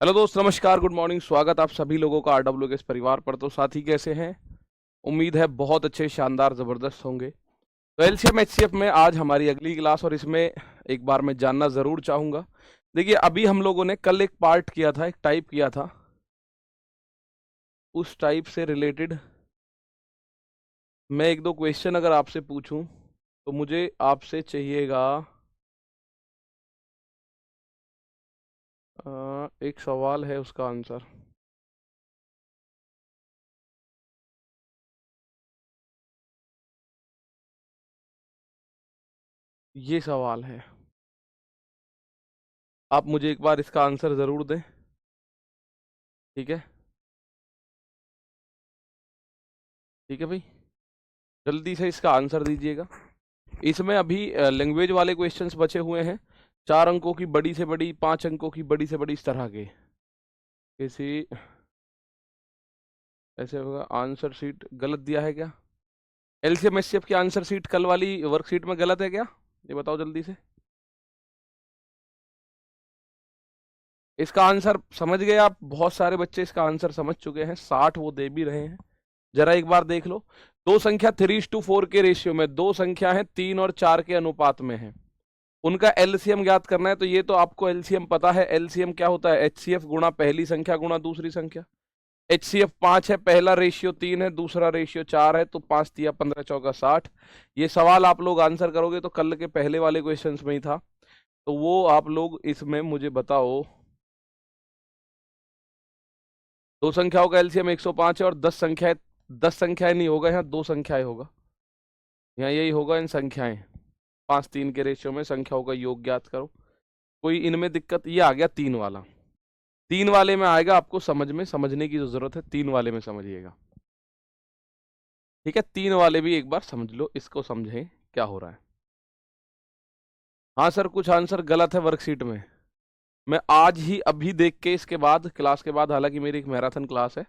Hello दोस्त, नमस्कार, good morning. स्वागत आप सभी लोगों का आरडब्ल्यू के इस परिवार पर। तो साथी कैसे हैं? उम्मीद है बहुत अच्छे, शानदार, जबरदस्त होंगे। तो एलसीएम एचसीएफ में आज हमारी अगली क्लास, और इसमें एक बार मैं जानना जरूर चाहूंगा। देखिए, अभी हम लोगों ने कल एक पार्ट किया था, एक टाइप किया था। उस टाइप से रिलेटेड मैं एक दो क्वेश्चन अगर आपसे पूछूं तो मुझे आपसे चाहिएगा एक सवाल है, उसका आंसर। ये सवाल है, आप मुझे एक बार इसका आंसर जरूर दें। ठीक है, ठीक है भाई, जल्दी से इसका आंसर दीजिएगा। इसमें अभी लैंग्वेज वाले क्वेश्चंस बचे हुए हैं, 4 अंकों की बड़ी से बड़ी, 5 अंकों की बड़ी से बड़ी, इस तरह के। किसी ऐसे होगा। आंसर शीट गलत दिया है क्या? एलसीएम एचसीएफ की आंसर शीट कल वाली वर्कशीट में गलत है क्या? ये बताओ जल्दी से। इसका आंसर समझ गए आप? बहुत सारे बच्चे इसका आंसर समझ चुके हैं, 60 वो दे भी रहे हैं। जरा एक बार देख लो। दो संख्या 3:4 के रेशियो में, दो संख्या है 3 और 4 के अनुपात में है, उनका एलसीएम ज्ञात करना है। तो ये तो आपको एलसीएम पता है। एलसीएम क्या होता है? एचसीएफ गुणा पहली संख्या गुणा दूसरी संख्या। एचसीएफ 5 है, पहला रेशियो 3 है, दूसरा रेशियो 4 है, तो 5 तिया 15 चौका 60। ये सवाल आप लोग आंसर करोगे तो कल के पहले वाले क्वेश्चन में ही था, तो वो आप लोग इसमें मुझे बताओ। दो संख्याओं का एलसीएम 105 है, और 10 संख्याएं, 10 संख्याएं नहीं होगा यहाँ, 2 संख्याएं होगा। यहाँ यही होगा, इन संख्याएं 5-3 के रेशियो में संख्याओं का योग ज्ञात करो। कोई इनमें दिक्कत? ये आ गया 3 वाला। 3 वाले में आएगा, आपको समझने की जो जरूरत है, 3 वाले में समझिएगा। ठीक है, 3 वाले भी एक बार समझ लो, इसको समझें क्या हो रहा है। हाँ सर, कुछ आंसर गलत है वर्कशीट में। मैं आज ही अभी देख के, इसके बाद क्लास के बाद, हालांकि मेरी एक मैराथन क्लास है,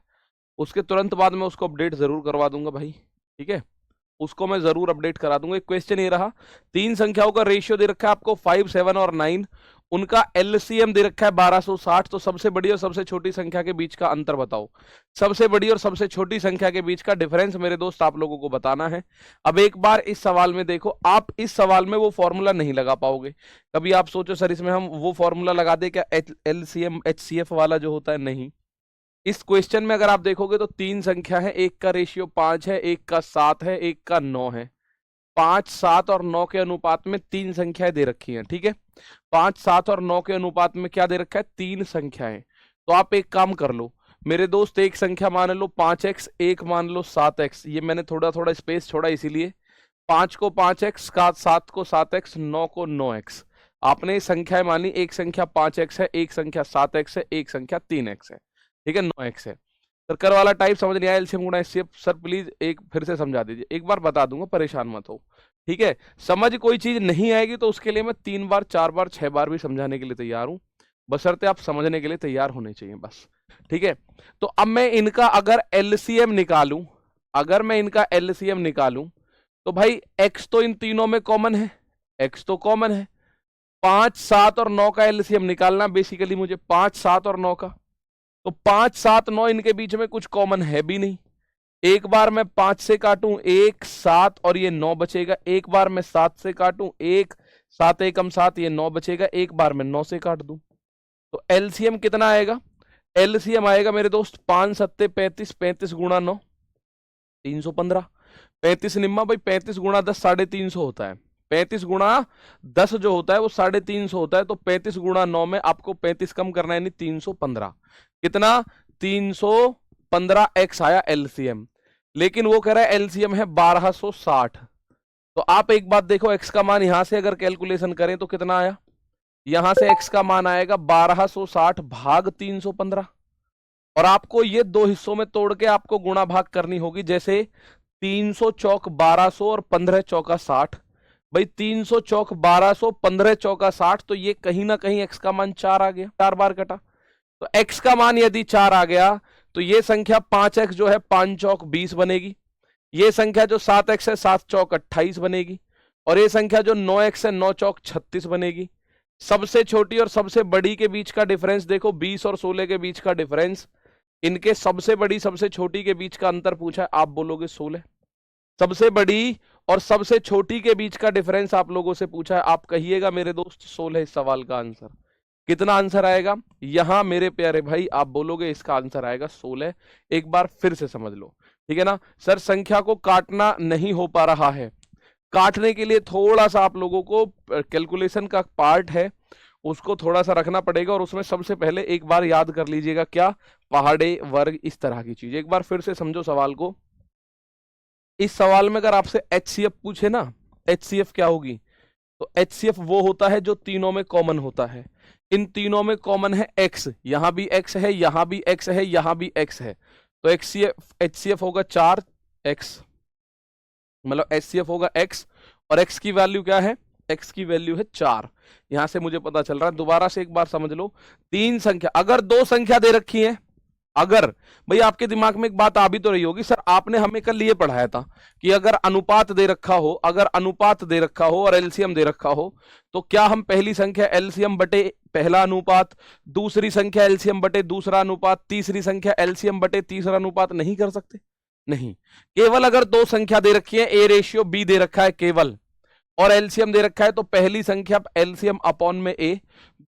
उसके तुरंत बाद मैं उसको अपडेट जरूर करवा दूंगा भाई। ठीक है, उसको मैं जरूर अपडेट करा दूंगा। एक क्वेश्चन ये रहा, 3 संख्याओं का रेशियो दे रखा है आपको 5, 7 और 9, उनका एलसीएम दे रखा है 1260। तो सबसे बड़ी और सबसे छोटी संख्या के बीच का अंतर बताओ। सबसे बड़ी और सबसे छोटी संख्या के बीच का डिफरेंस मेरे दोस्त आप लोगों को बताना है। अब एक बार इस सवाल में देखो, आप इस सवाल में वो फॉर्मूला नहीं लगा पाओगे। कभी आप सोचो सर इसमें हम वो फॉर्मूला लगा दे क्या, एलसीएम एचसीएफ वाला जो होता है? नहीं। इस क्वेश्चन में अगर आप देखोगे तो 3 संख्या है, एक का रेशियो 5 है, एक का 7 है, एक का 9 है। 5, 7 और 9 के अनुपात में 3 संख्याएं दे रखी हैं। ठीक है, 5, 7 और 9 के अनुपात में क्या दे रखा है? 3 संख्याएं। तो आप एक काम कर लो मेरे दोस्त, एक संख्या मान लो 5x, एक मान लो 7x। ये मैंने थोड़ा थोड़ा स्पेस छोड़ा इसीलिए। 5 को 5x, 7 को 7x, 9 को 9x। आपने संख्याएं मानी, एक संख्या 5x है, एक संख्या 7x है, एक संख्या 3x है। ठीक है, 9x है। सर्कल वाला टाइप समझ नहीं आया, एलसीएम गुणा एचसीएफ? सर प्लीज एक फिर से समझा दीजिए। एक बार बता दूंगा, परेशान मत हो। ठीक है, समझ कोई चीज नहीं आएगी तो उसके लिए मैं 3 बार, 4 बार, 6 बार भी समझाने के लिए तैयार हूं, बशर्ते आप समझने के लिए तैयार होने चाहिए बस। ठीक है, तो अब मैं इनका अगर एलसीएम निकालूं, अगर मैं इनका एलसीएम निकालूं तो भाई एक्स तो इन तीनों में कॉमन है, एक्स तो कॉमन है। 5, 7 और 9 का एलसीएम निकालना बेसिकली मुझे, 5, 7 और 9 का। तो 5, 7, 9 इनके बीच में कुछ कॉमन है भी नहीं। एक बार मैं 5 से काटूं 1, 7 और ये 9 बचेगा। एक बार मैं 7 से काटूं 1, 7 एकम 7, ये 9 बचेगा। एक बार मैं 9 से काट दूं तो एलसीएम कितना आएगा? एलसीएम आएगा मेरे दोस्त 5 सत्ते 35, 35 गुणा 9 315। 35 निम्मा भाई, 35 गुणा 10 350 होता है। 35 गुणा 10 जो होता है वो 350 होता है। तो 35 गुणा 9 में आपको 35 कम करना है, यानी 315। कितना? 315 एक्स आया एलसीएम। लेकिन वो कह रहा है एलसीएम है 1260। तो आप एक बात देखो, एक्स का मान यहां से अगर कैलकुलेशन करें तो कितना आया? यहां से एक्स का मान आएगा 1260 भाग 315। और आपको ये दो हिस्सों में तोड़ के आपको गुणा भाग करनी होगी। जैसे 300 चौक 1200 और 15 चौका 60। भाई 300 चौक 1200, 15 चौका 60, तो ये कहीं ना कहीं एक्स का मान 4 आ गया, 4 बार कटा। तो एक्स का मान यदि 4 आ गया तो ये संख्या 5x जो है 5 चौक 20 बनेगी। ये संख्या जो 7x है 7 चौक 28 बनेगी। और ये संख्या जो 9x है 9 चौक 36 बनेगी। सबसे छोटी और सबसे बड़ी के बीच का डिफरेंस देखो, 20 और 16 के बीच का डिफरेंस, इनके सबसे बड़ी सबसे छोटी के बीच का अंतर पूछा है, आप बोलोगे 16। सबसे बड़ी और सबसे छोटी के बीच का डिफरेंस आप लोगों से पूछा है, आप कहिएगा मेरे दोस्त 16 इस सवाल का आंसर। कितना आंसर आएगा यहां मेरे प्यारे भाई, आप बोलोगे इसका आंसर आएगा 16। एक बार फिर से समझ लो, ठीक है ना सर? संख्या को काटना नहीं हो पा रहा है, काटने के लिए थोड़ा सा आप लोगों को कैलकुलेशन का पार्ट है, उसको थोड़ा सा रखना पड़ेगा। और उसमें सबसे पहले एक बार याद कर लीजिएगा, क्या? पहाड़े वर्ग, इस तरह की चीज। एक बार फिर से समझो सवाल को। इस सवाल में अगर आपसे HCF पूछे ना, HCF क्या होगी, तो HCF वो होता है जो तीनों में कॉमन होता है। इन तीनों में कॉमन है x, यहां भी x है, यहां भी x है, यहां भी x है, तो HCF होगा 4x, मतलब HCF होगा x, और x की वैल्यू क्या है? x की वैल्यू है 4। यहां से मुझे पता चल रहा है, दोबारा से एक बार समझ लो, तीन संख्या, अगर दो संख्या दे रखी है, अगर भाई आपके दिमाग में एक बात आ भी तो रही होगी, सर आपने हमें कल ये पढ़ाया था कि अगर अनुपात दे रखा हो, अगर अनुपात दे रखा हो और एलसीएम दे रखा हो, तो क्या हम पहली संख्या एलसीएम बटे पहला अनुपात, दूसरी संख्या एलसीएम बटे दूसरा अनुपात, तीसरी संख्या एलसीएम बटे तीसरा अनुपात नहीं कर सकते? नहीं, केवल अगर दो संख्या दे रखी है, ए रेशियो बी दे रखा है केवल, और एलसीएम दे रखा है, तो पहली संख्या एलसीएम अपॉन में ए,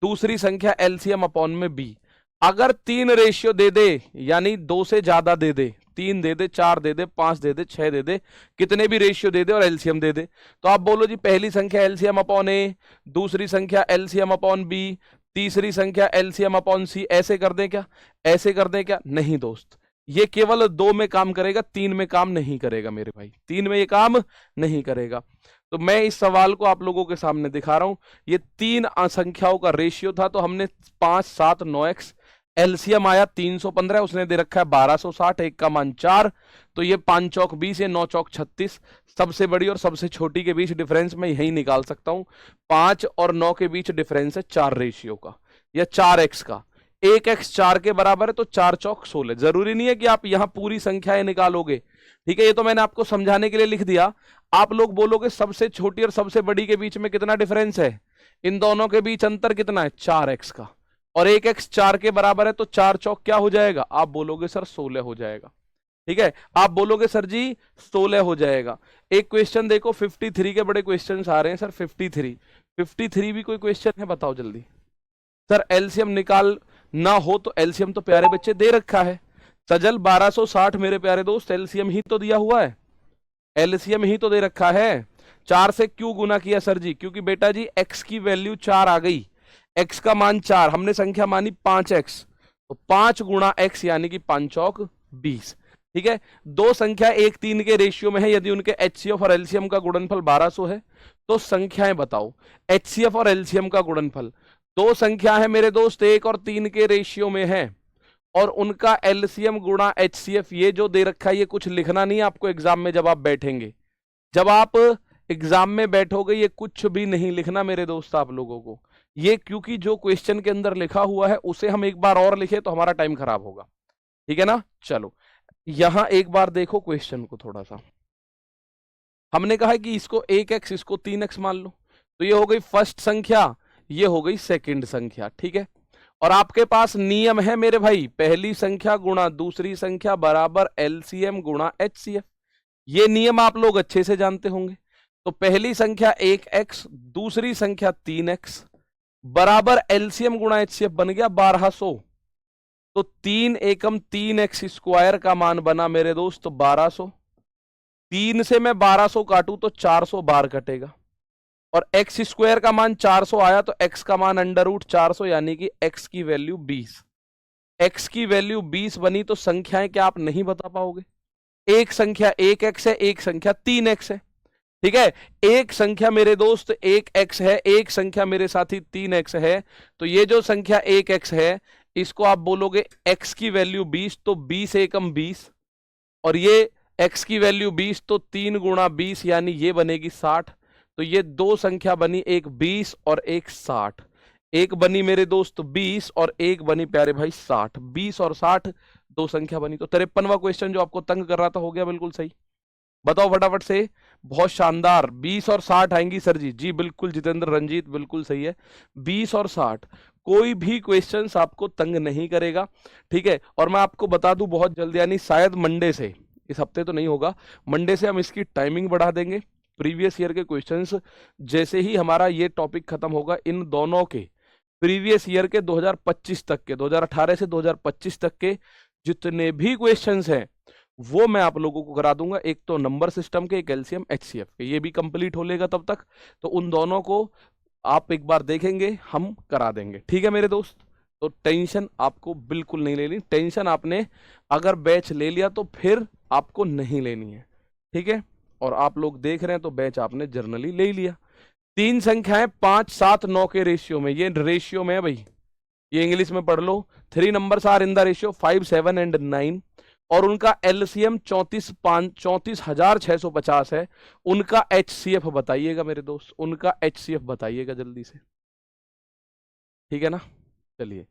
दूसरी संख्या एलसीएम अपॉन में बी। अगर तीन रेशियो दे दे, यानी दो से ज्यादा दे दे, 3 दे दे, 4 दे दे, 5 दे दे, 6 दे दे, कितने भी रेशियो दे दे और एलसीएम दे दे, तो आप बोलो जी पहली संख्या एलसीएम अपॉन ए, दूसरी संख्या एलसीएम अपॉन बी, तीसरी संख्या एलसीएम अपॉन सी। ऐसे कर दें क्या? ऐसे कर दें क्या? नहीं दोस्त, ये केवल 2 में काम करेगा, 3 में काम नहीं करेगा मेरे भाई, 3 में ये काम नहीं करेगा। तो मैं इस सवाल को आप लोगों के सामने दिखा रहा हूं, ये 3 संख्याओं का रेशियो था, तो हमने 5 7 9x, एलसीएम आया 315, उसने दे रखा है 1260, एक का मान 4, तो ये 5 चौक 20, ये 9 चौक 36। सबसे बड़ी और सबसे छोटी के बीच डिफरेंस मैं यही निकाल सकता हूं, 5 और 9 के बीच डिफरेंस है 4 रेशियो का या 4x का। 1x 4 के बराबर है, तो 4 चौक 16। जरूरी नहीं है कि आप यहां पूरी संख्याएं निकालोगे, ठीक है, ये तो मैंने आपको समझाने के लिए लिख दिया। आप लोग बोलोगे सबसे छोटी और सबसे बड़ी के बीच में कितना डिफरेंस है? इन दोनों के बीच अंतर कितना है? 4x का, और 1x 4 के बराबर है, तो 4 चौक क्या हो जाएगा? आप बोलोगे सर 16 हो जाएगा, ठीक है, आप बोलोगे सर जी 16 हो जाएगा। एक क्वेश्चन देखो, 53 के बड़े क्वेश्चन आ रहे हैं सर, 53 भी कोई क्वेश्चन है? बताओ जल्दी। सर एलसीएम निकाल ना हो तो एलसीएम तो प्यारे बच्चे दे रखा है, सजल 1260 मेरे प्यारे दोस्त, एलसीएम ही तो दिया हुआ है, एलसीएम ही तो दे रखा है। 4 से क्यों गुना किया सर जी? क्योंकि बेटा जी x की वैल्यू 4 आ गई, x का मान 4, हमने संख्या मानी 5x, तो 5 गुणा x यानी कि 5 चौक 20, ठीक है। दो संख्या 1 3 के रेशियो में है, यदि उनके HCF और LCM का गुणनफल 1200 है, तो संख्याएं बताओ, HCF और LCM का गुणनफल। दो संख्या है मेरे दोस्त 1 और 3 के रेशियो में है, और उनका एलसीएम गुणा HCF, ये जो दे रखा है, ये कुछ लिखना नहीं आपको एग्जाम में। जब आप बैठेंगे, जब आप एग्जाम में बैठोगे, ये कुछ भी नहीं लिखना मेरे दोस्त आप लोगों को, ये क्योंकि जो क्वेश्चन के अंदर लिखा हुआ है उसे हम एक बार और लिखे तो हमारा टाइम खराब होगा, ठीक है ना। चलो यहां एक बार देखो क्वेश्चन को थोड़ा सा। हमने कहा है कि इसको 1x इसको 3x मान लो, तो ये हो गई फर्स्ट संख्या, ये हो गई सेकंड संख्या, ठीक है। और आपके पास नियम है मेरे भाई, पहली संख्या गुणा दूसरी संख्या बराबर एलसीएम गुणा HCF। ये नियम आप लोग अच्छे से जानते होंगे। तो पहली संख्या 1x, दूसरी संख्या 3x बराबर एलसीएम गुणा HCF बन गया 1200, तो 3 एकम 3x स्क्वायर का मान बना मेरे दोस्त 1200। 3 से मैं 1200 काटूं तो 400 बार कटेगा, और x स्क्वायर का मान 400 आया, तो x का मान अंडर रूट 400, यानी कि x की वैल्यू 20। x की वैल्यू 20 बनी, तो संख्याएं क्या आप नहीं बता पाओगे? एक संख्या 1x है, एक संख्या 3x है, ठीक है। एक संख्या मेरे दोस्त 1x है, एक संख्या मेरे साथी 3x है, तो ये जो संख्या 1x है, इसको आप बोलोगे x की वैल्यू 20, तो 20 एकम 20, और ये x की वैल्यू 20, तो 3 गुणा 20 यानी ये बनेगी 60। तो ये दो संख्या बनी, एक 20 और एक 60, एक बनी मेरे दोस्त 20 और एक बनी प्यारे भाई 60। 20 और 60 दो संख्या बनी, तो 53वां क्वेश्चन जो आपको तंग कर रहा था हो गया बिल्कुल सही। बताओ फटाफट से। बहुत शानदार, 20 और 60 आएंगी सर जी। जी बिल्कुल जितेंद्र रंजीत, बिल्कुल सही है, 20 और 60। कोई भी क्वेश्चंस आपको तंग नहीं करेगा, ठीक है। और मैं आपको बता दूं बहुत जल्दी, यानी शायद मंडे से, इस हफ्ते तो नहीं होगा, मंडे से हम इसकी टाइमिंग बढ़ा देंगे। प्रीवियस ईयर के क्वेश्चंस जैसे ही हमारा ये टॉपिक खत्म होगा, इन दोनों के प्रीवियस ईयर के 2025 तक के, 2018 से 2025 तक के जितने भी क्वेश्चंस हैं वो मैं आप लोगों को करा दूंगा। एक तो नंबर सिस्टम के, एक एलसीएम एचसीएफ के, ये भी कंप्लीट हो लेगा तब तक। तो उन दोनों को आप एक बार देखेंगे, हम करा देंगे, ठीक है मेरे दोस्त। तो टेंशन आपको बिल्कुल नहीं लेनी। टेंशन आपने अगर बैच ले लिया तो फिर आपको नहीं लेनी है, ठीक है। और आप लोग देख रहे हैं तो बैच आपने जर्नली ले लिया। 3 संख्याएं 5, 7, 9 के रेशियो में, ये रेशियो में है भाई, ये इंग्लिश में पढ़ लो। 3 numbers are in the ratio 5, 7 and 9, और उनका एलसीएम 34,650 है। उनका एचसीएफ बताइएगा मेरे दोस्त, उनका एचसीएफ बताइएगा जल्दी से, ठीक है ना। चलिए,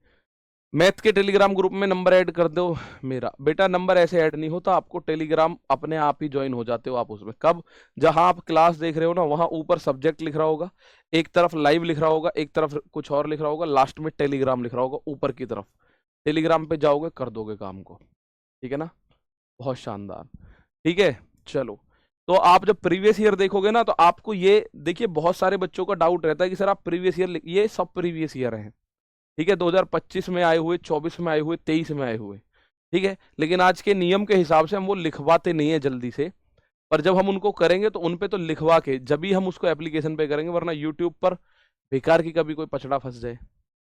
मैथ के टेलीग्राम ग्रुप में नंबर ऐड कर दो मेरा। बेटा नंबर ऐसे ऐड नहीं होता, आपको टेलीग्राम अपने आप ही ज्वाइन हो जाते हो आप उसमें। कब? जहां आप क्लास देख रहे हो ना, वहां ऊपर सब्जेक्ट लिख रहा होगा, एक तरफ लाइव लिख रहा होगा, एक तरफ कुछ और लिख रहा होगा, लास्ट में टेलीग्राम लिख रहा होगा ऊपर की तरफ। टेलीग्राम पे जाओगे कर दोगे काम को, ठीक है ना। बहुत शानदार, ठीक है। चलो, तो आप जब प्रीवियस ईयर देखोगे ना, तो आपको ये देखिए, बहुत सारे बच्चों का डाउट रहता है कि सर आप प्रीवियस ईयर, ये सब प्रीवियस ईयर हैं, ठीक है। 2025 में आए हुए, 24 में आए हुए, 23 में आए हुए, ठीक है। लेकिन आज के नियम के हिसाब से हम वो लिखवाते नहीं है जल्दी से, पर जब हम उनको करेंगे तो उन पे तो लिखवा के जब ही हम उसको एप्लीकेशन पे करेंगे, वरना यूट्यूब पर बेकार की कभी कोई पचड़ा फंस जाए,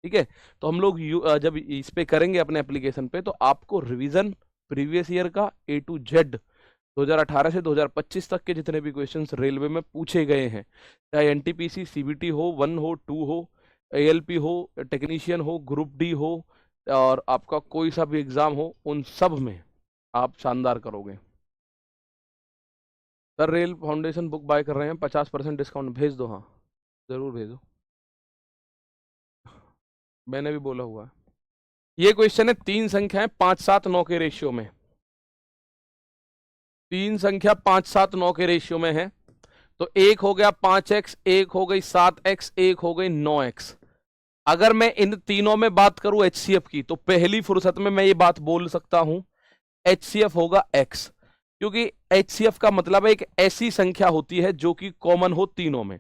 ठीक है। तो हम लोग जब इस पे करेंगे अपने एप्लीकेशन पे, तो आपको रिवीजन प्रीवियस ईयर का A to Z 2018 से 2025 तक के जितने भी क्वेश्चंस रेलवे में पूछे गए हैं, चाहे एनटीपीसी, सीबीटी हो, 1 हो, 2 हो, एएलपी हो, टेक्नीशियन हो, ग्रुप डी हो, और आपका कोई सा भी एग्जाम हो, उन सब में आप शानदार करोगे। Sir rail foundation book buy कर रहे हैं, 50% डिस्काउंट भेज दो। हाँ जरूर भेजो, मैंने भी बोला हुआ है। ये क्वेश्चन है 3 संख्याएं 5, 7, 9 के रेशियो में। 3 संख्या 5, 7, 9 के रेशियो में है। तो एक हो गया 5x, एक हो गई 7x, एक हो गई 9x। अगर मैं इन तीनों में बात करूं एचसीएफ की, तो पहली फुर्सत में मैं ये बात बोल सकता हूं, एचसीएफ होगा x, क्योंकि एचसीएफ का मतलब है एक ऐसी संख्या होती है जो कि कॉमन हो तीनों में।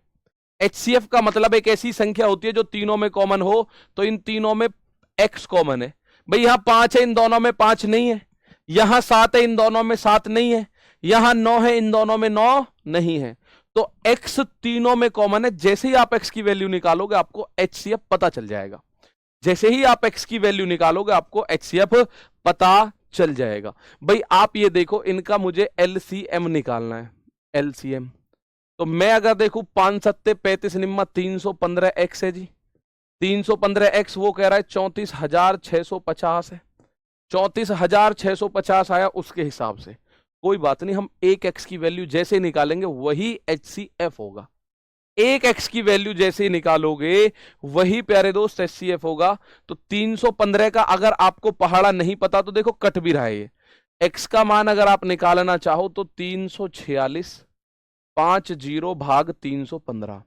एचसीएफ का मतलब एक ऐसी संख्या होती है जो तीनों में कॉमन हो। तो इन तीनों में x कॉमन है भाई। यहां 5 है, इन दोनों में 5 नहीं है। यहां 7 है, इन दोनों में 7 नहीं है। यहां 9 है, इन दोनों में 9 नहीं है। तो x तीनों में कॉमन है। जैसे ही आप x की वैल्यू निकालोगे आपको एचसीएफ पता चल जाएगा। जैसे ही आप x की वैल्यू निकालोगे आपको एचसीएफ पता चल जाएगा। भाई आप ये देखो, इनका मुझे एलसीएम निकालना है, एलसीएम। तो मैं अगर देखूं 5 सत्ते 35 निम्मा 315x है जी। 315x वो कह रहा है 34,650 है। 34,650 आया उसके हिसाब से। कोई बात नहीं, हम एक x की वैल्यू जैसे निकालेंगे वही एचसीएफ होगा। एक x की वैल्यू जैसे ही निकालोगे वही प्यारे दोस्त एचसीएफ होगा। तो 315 का अगर आपको पहाड़ा नहीं पता तो देखो कट भी रहा है ये। x का मान अगर आप निकालना चाहो तो 346 50 भाग 315।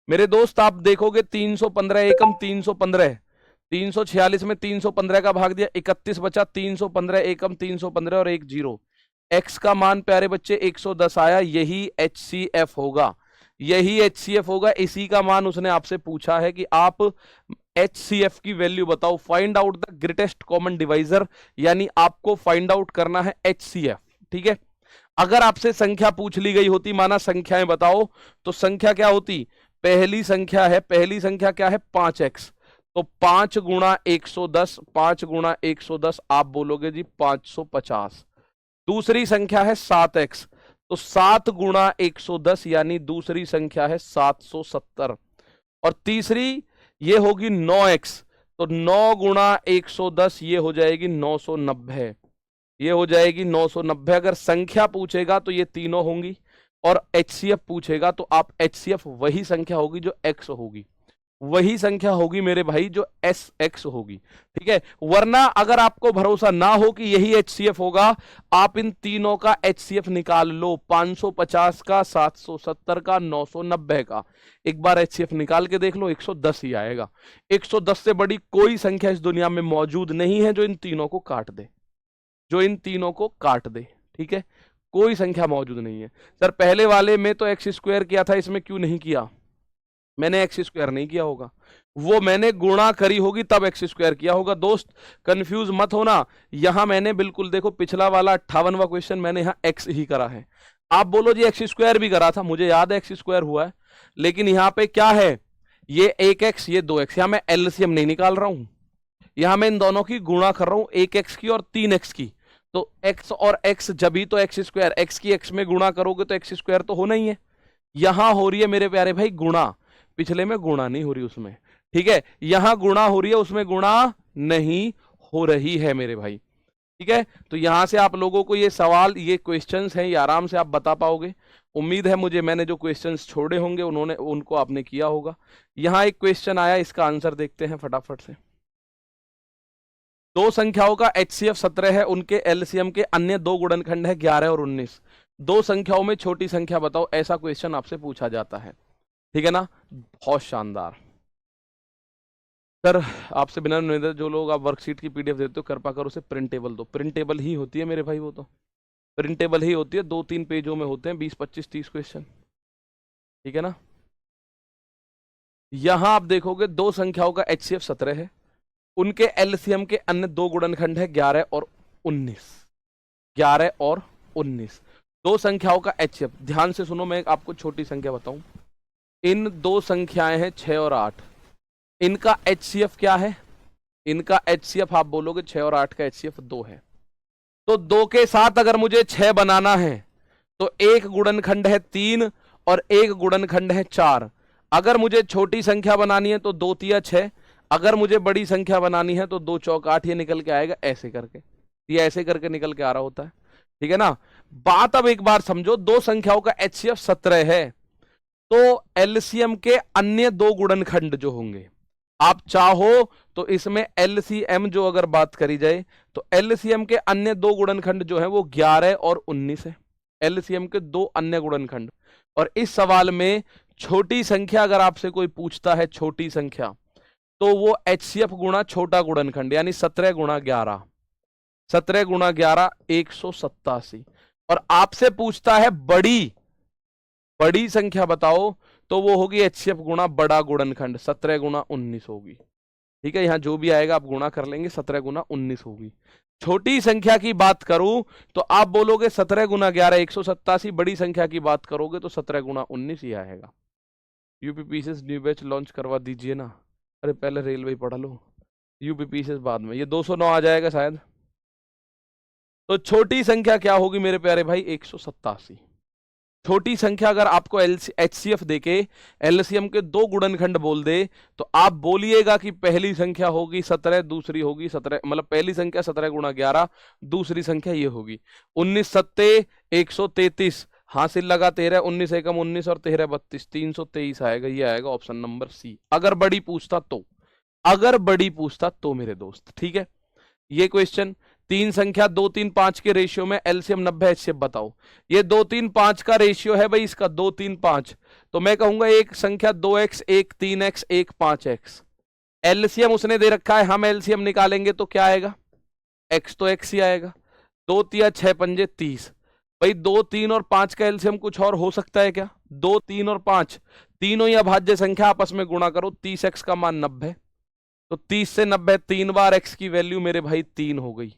मेरे दोस्त आप देखोगे 315 एकम 315, 346 में 315 का भाग दिया 31 बचा, 315 एकम 315 और 1 0। x का मान प्यारे बच्चे 110 आया, यही एचसीएफ होगा, यही एचसीएफ होगा। इसी का मान उसने आपसे पूछा है कि आप एचसीएफ की वैल्यू बताओ, find out the greatest common divisor, यानी आपको फाइंड आउट करना है एचसीएफ, ठीक है। अगर आपसे संख्या पूछ ली गई होती, माना संख्याएं बताओ, तो संख्या क्या होती? पहली संख्या है, पहली संख्या क्या है? 5x। तो 5 गुणा 110, 5 गुणा 110 आप बोलोगे जी 550। दूसरी संख्या है 7x, तो 7 गुणा 110 यानी दूसरी संख्या है 770। और तीसरी ये होगी 9x, तो 9 गुणा 110 ये हो जाएगी 990, ये हो जाएगी 990। अगर संख्या पूछेगा तो ये तीनों होंगी, और एचसीएफ पूछेगा तो आप एचसीएफ वही संख्या होगी जो x होगी। वही संख्या होगी मेरे भाई जो एस एक्स होगी, ठीक है। वरना अगर आपको भरोसा ना हो कि यही एचसीएफ होगा, आप इन तीनों का एचसीएफ निकाल लो, 550 का, 770 का, 990 का। एक बार एचसीएफ निकाल के देख लो, 110 ही आएगा। 110 से बड़ी कोई संख्या इस दुनिया में मौजूद नहीं है जो इन तीनों को काट दे, जो इन तीनों को काट दे, ठीक है। कोई संख्या मौजूद नहीं है। सर पहले वाले में तो एक्स स्क्वायर किया था, इसमें क्यों नहीं किया? मैंने एक्स स्क्वायर नहीं किया होगा, वो मैंने गुणा करी होगी तब एक्स स्क्वायर किया होगा। दोस्त कंफ्यूज मत होना, यहां मैंने बिल्कुल देखो पिछला वाला 58वां क्वेश्चन मैंने यहां एक्स ही करा है। आप बोलो जी एक्स स्क्वायर भी करा था, मुझे याद है एक्स स्क्वायर हुआ है, लेकिन यहां पे क्या है, ये 1x ये 2x, यहां मैं एलसीएम नहीं निकाल रहा हूं, यहां मैं इन दोनों की गुणा कर रहा हूं, 1x की और 3x की। तो x और x जब ही तो एक्स स्क्वायर, x की x में गुणा करोगे तो एक्स स्क्वायर तो होना ही है। यहां हो रही है मेरे प्यारे भाई गुणा, पिछले में गुणा नहीं हो रही उसमें, ठीक है। यहां गुणा हो रही है, उसमें गुणा नहीं हो रही है मेरे भाई, ठीक है। तो यहां से आप लोगों को ये सवाल, ये क्वेश्चंस हैं, ये आराम से आप बता पाओगे। उम्मीद है मुझे, मैंने जो क्वेश्चंस छोड़े होंगे उन्होंने उनको आपने किया होगा। यहां एक क्वेश्चन आया, इसका आंसर देखते हैं फटाफट से। दो संख्याओं का एचसीएफ 17 है, उनके एलसीएम के अन्य दो गुणनखंड है 11 और 19। दो संख्याओं में छोटी संख्या बताओ, ऐसा क्वेश्चन आपसे पूछा जाता है, ठीक है ना। बहुत शानदार। सर आपसे बिना निवेदन, जो लोग आप वर्कशीट की पीडीएफ देते हो कृपा करो उसे प्रिंटेबल दो। प्रिंटेबल ही होती है मेरे भाई, वो तो प्रिंटेबल ही होती है, 2-3 पेजों में होते हैं 20, 25, 30 क्वेश्चन, ठीक है ना। यहां आप देखोगे दो संख्याओं का एचसीएफ 17 है, उनके एलसीएम के अन्य दो गुणनखंड है 11 और 19। 11 और 19 दो संख्याओं का एचसीएफ। ध्यान से सुनो, मैं आपको छोटी संख्या बताऊं, इन दो संख्याएं हैं 6 और 8, इनका एचसीएफ क्या है? इनका एचसीएफ आप बोलोगे 6 और 8 का एचसीएफ 2 है। तो 2 के साथ अगर मुझे 6 बनाना है तो एक गुणनखंड है 3 और एक गुणनखंड है 4। अगर मुझे छोटी संख्या बनानी है तो 2 तिया 6, अगर मुझे बड़ी संख्या बनानी है तो 2 चौक 8, ये निकल के आएगा ऐसे करके, ये ऐसे करके निकल के आ रहा होता है, ठीक है ना। बात अब एक बार समझो, दो संख्याओं का एचसीएफ 17 है, तो एलसीएम के अन्य दो गुणनखंड जो होंगे, आप चाहो तो इसमें एलसीएम जो अगर बात करी जाए तो एलसीएम के अन्य दो गुणनखंड जो है वो 11 और 19 है, एलसीएम के दो अन्य गुणनखंड। और इस सवाल में छोटी संख्या अगर आपसे कोई पूछता है, छोटी संख्या, तो वो एचसीएफ गुणा छोटा गुणनखंड, यानी 17 गुणा 11, 17 गुणा 11 187। और आपसे पूछता है बड़ी बड़ी संख्या बताओ, तो वो होगी एचसीएफ गुणा बड़ा गुणनखंड, 17 गुणा 19 होगी, ठीक है। यहां जो भी आएगा आप गुणा कर लेंगे, 17 गुणा 19 होगी। छोटी संख्या की बात करूं तो आप बोलोगे 17 गुणा 11 187, बड़ी संख्या की बात करोगे तो 17 गुणा 19 ही आएगा। यूपीपीसीएस न्यू बैच लॉन्च करवा दीजिए ना। अरे पहले रेलवे पढ़ा लो, यूपीपीसीएस बाद में, ये 209 आ जाएगा शायद। तो छोटी संख्या क्या होगी मेरे प्यारे भाई? 187। छोटी संख्या अगर आपको एचसीएफ देके एलसीएम के दो गुणनखंड बोल दे तो आप बोलिएगा कि पहली संख्या होगी 17, दूसरी होगी 17, मतलब पहली संख्या 17 गुणा 11, दूसरी संख्या ये होगी 19 सत्ते 133, हासिल लगा 13, 19 एकम 19 और 13 32, 323 आएगा, ये आएगा ऑप्शन नंबर सी। अगर बड़ी पूछता तो, अगर बड़ी पूछता तो मेरे दोस्त, ठीक है। ये क्वेश्चन, तीन संख्या 2 3 5 के रेशियो में एलसीएम 90 एचसीएफ बताओ। ये 2 3 5 का रेशियो है भाई इसका, 2 3 5, तो मैं कहूंगा एक संख्या 2x, एक 3x, एक 5x। एलसीएम उसने दे रखा है, हम एलसीएम निकालेंगे तो क्या आएगा? x तो x ही आएगा। 2 तिया 6 पंजे 30, भाई 2 3 और 5 का एलसीएम कुछ और हो सकता है क्या? 2 3 और 5 तीनों ही अभाज्य संख्या, आपस में गुणा करो, 30x का मान 90, तो 30 से 90 3 बार x की वैल्यू मेरे भाई 3 हो गई,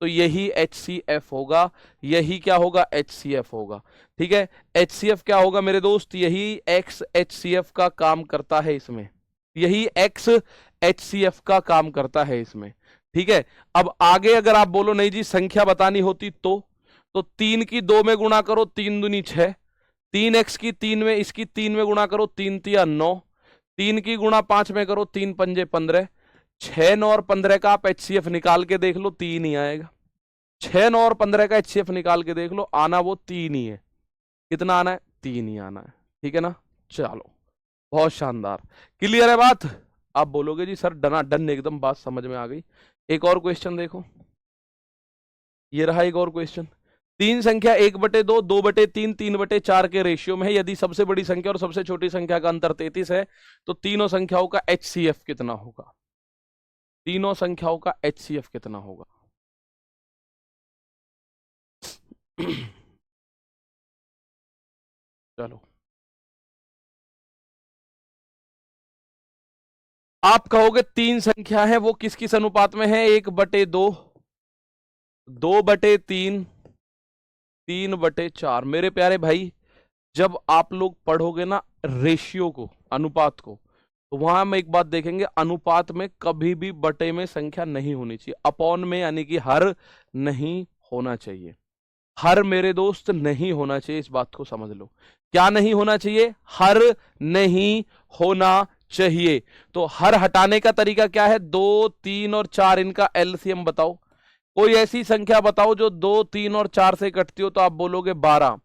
तो यही HCF होगा, यही क्या होगा? HCF होगा, ठीक है। HCF क्या होगा मेरे दोस्त? यही X HCF का काम करता है इसमें, यही X HCF का काम करता है इसमें, ठीक है। अब आगे अगर आप बोलो नहीं जी संख्या बतानी होती तो 3 की 2 में गुणा करो, 3 दूनी 6, 3x की 3 में, इसकी 3 में गुणा करो, 3 तिया 9, 3 की गुणा 5 में करो, 3 पंजे 15, 6 9 और 15 का आप एचसीएफ निकाल के देख लो, 3 ही आएगा। 6 9 और 15 का एचसीएफ निकाल के देख लो, आना वो 3 ही है। कितना आना है? 3 ही आना है, ठीक है ना। चलो बहुत शानदार, क्लियर है बात। आप बोलोगे जी सर डना डन, एकदम बात समझ में आ गई। एक और क्वेश्चन देखो, ये रहा एक और क्वेश्चन। तीन संख्या 1/2, 2/3, 3/4 के रेशियो में है। यदि सबसे बड़ी संख्या और सबसे छोटी संख्या का अंतर 33 है तो तीनों संख्याओं का HCF कितना होगा? तीनों संख्याओं का HCF कितना होगा? चलो, आप कहोगे तीन संख्या है वो किस किस अनुपात में है? 1/2, 2/3, 3/4। मेरे प्यारे भाई, जब आप लोग पढ़ोगे ना रेशियो को, अनुपात को, तो वहां हम एक बात देखेंगे, अनुपात में कभी भी बटे में संख्या नहीं होनी चाहिए, अपॉन में यानी कि हर नहीं होना चाहिए। हर मेरे दोस्त नहीं होना चाहिए, इस बात को समझ लो। क्या नहीं होना चाहिए? हर नहीं होना चाहिए। तो हर हटाने का तरीका क्या है? 2, 3 और 4, इनका एलसीएम बताओ। कोई ऐसी संख्या बताओ जो 2, 3 और 4 से कटती हो, तो आप बोलोगे 12।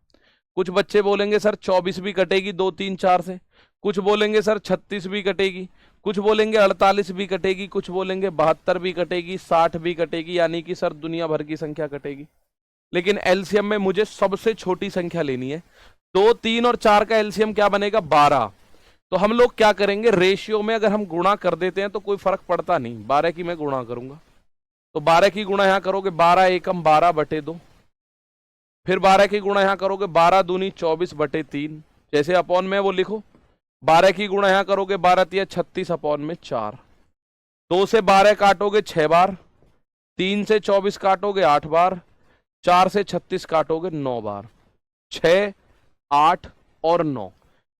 कुछ बच्चे बोलेंगे सर 24 भी कटेगी 2, 3, 4 से। कुछ बोलेंगे सर 36 भी कटेगी, कुछ बोलेंगे 48 भी कटेगी, कुछ बोलेंगे 72 भी कटेगी, 60 भी कटेगी, यानी कि सर दुनिया भर की संख्या कटेगी। लेकिन एलसीएम में मुझे सबसे छोटी संख्या लेनी है। 2, 3 और 4 का एलसीएम क्या बनेगा? 12। तो हम लोग क्या करेंगे, रेशियो में अगर हम गुणा कर देते हैं तो कोई फर्क पड़ता नहीं। 12 की मैं गुणा करूंगा, तो 12 की गुणा यहां करोगे 12 एकम 12/2, फिर 12 की गुणा यहां करोगे 12 दूनी 24/3, जैसे अपॉन में वो लिखो। 12 की गुणा यहां करोगे 12 तिया 36 अपॉन में 4। 2 से 12 काटोगे 6 बार, 3 से 24 काटोगे 8 बार, 4 से 36 काटोगे 9 बार। 6, 8 और 9,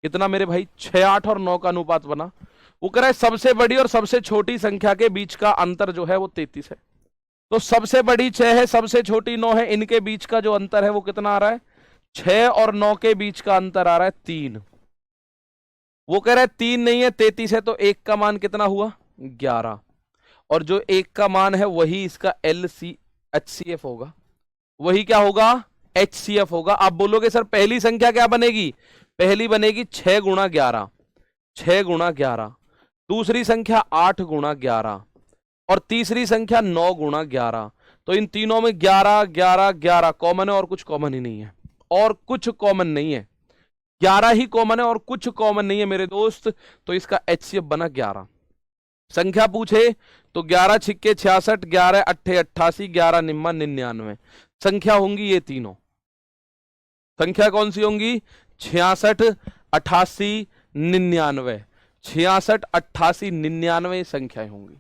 कितना मेरे भाई? 6, 8 और 9 का अनुपात बना। वो कह रहा है सबसे बड़ी और सबसे छोटी संख्या के बीच का अंतर जो है वो 33 है। तो सबसे बड़ी 6 है, सबसे छोटी 9 है, इनके बीच का जो अंतर है वो कितना आ रहा है? 6 और 9 के बीच का अंतर आ रहा है 3। वो कह रहा है 3 नहीं है 33 है, तो 1 का मान कितना हुआ? 11। और जो 1 का मान है वही इसका HCF होगा। वही क्या होगा? HCF होगा। आप बोलोगे सर पहली संख्या क्या बनेगी? पहली बनेगी 6 गुणा 11, 6 गुणा 11। दूसरी संख्या 8 गुणा 11 और तीसरी संख्या 9 गुणा 11। तो इन तीनों में 11, 11, 11 कॉमन है और कुछ कॉमन ही नहीं है, और कुछ कॉमन नहीं है। 11 ही कॉमन है और कुछ कॉमन नहीं है मेरे दोस्त। तो इसका HCF बना 11। संख्या पूछे तो 11 छिक्के 66, 11 अट्ठे 88, 11 निम्मा 99 संख्या होंगी ये तीनों। संख्या कौन सी होंगी? 66, 88, 99। 66, 88, 99 संख्याएं होंगी।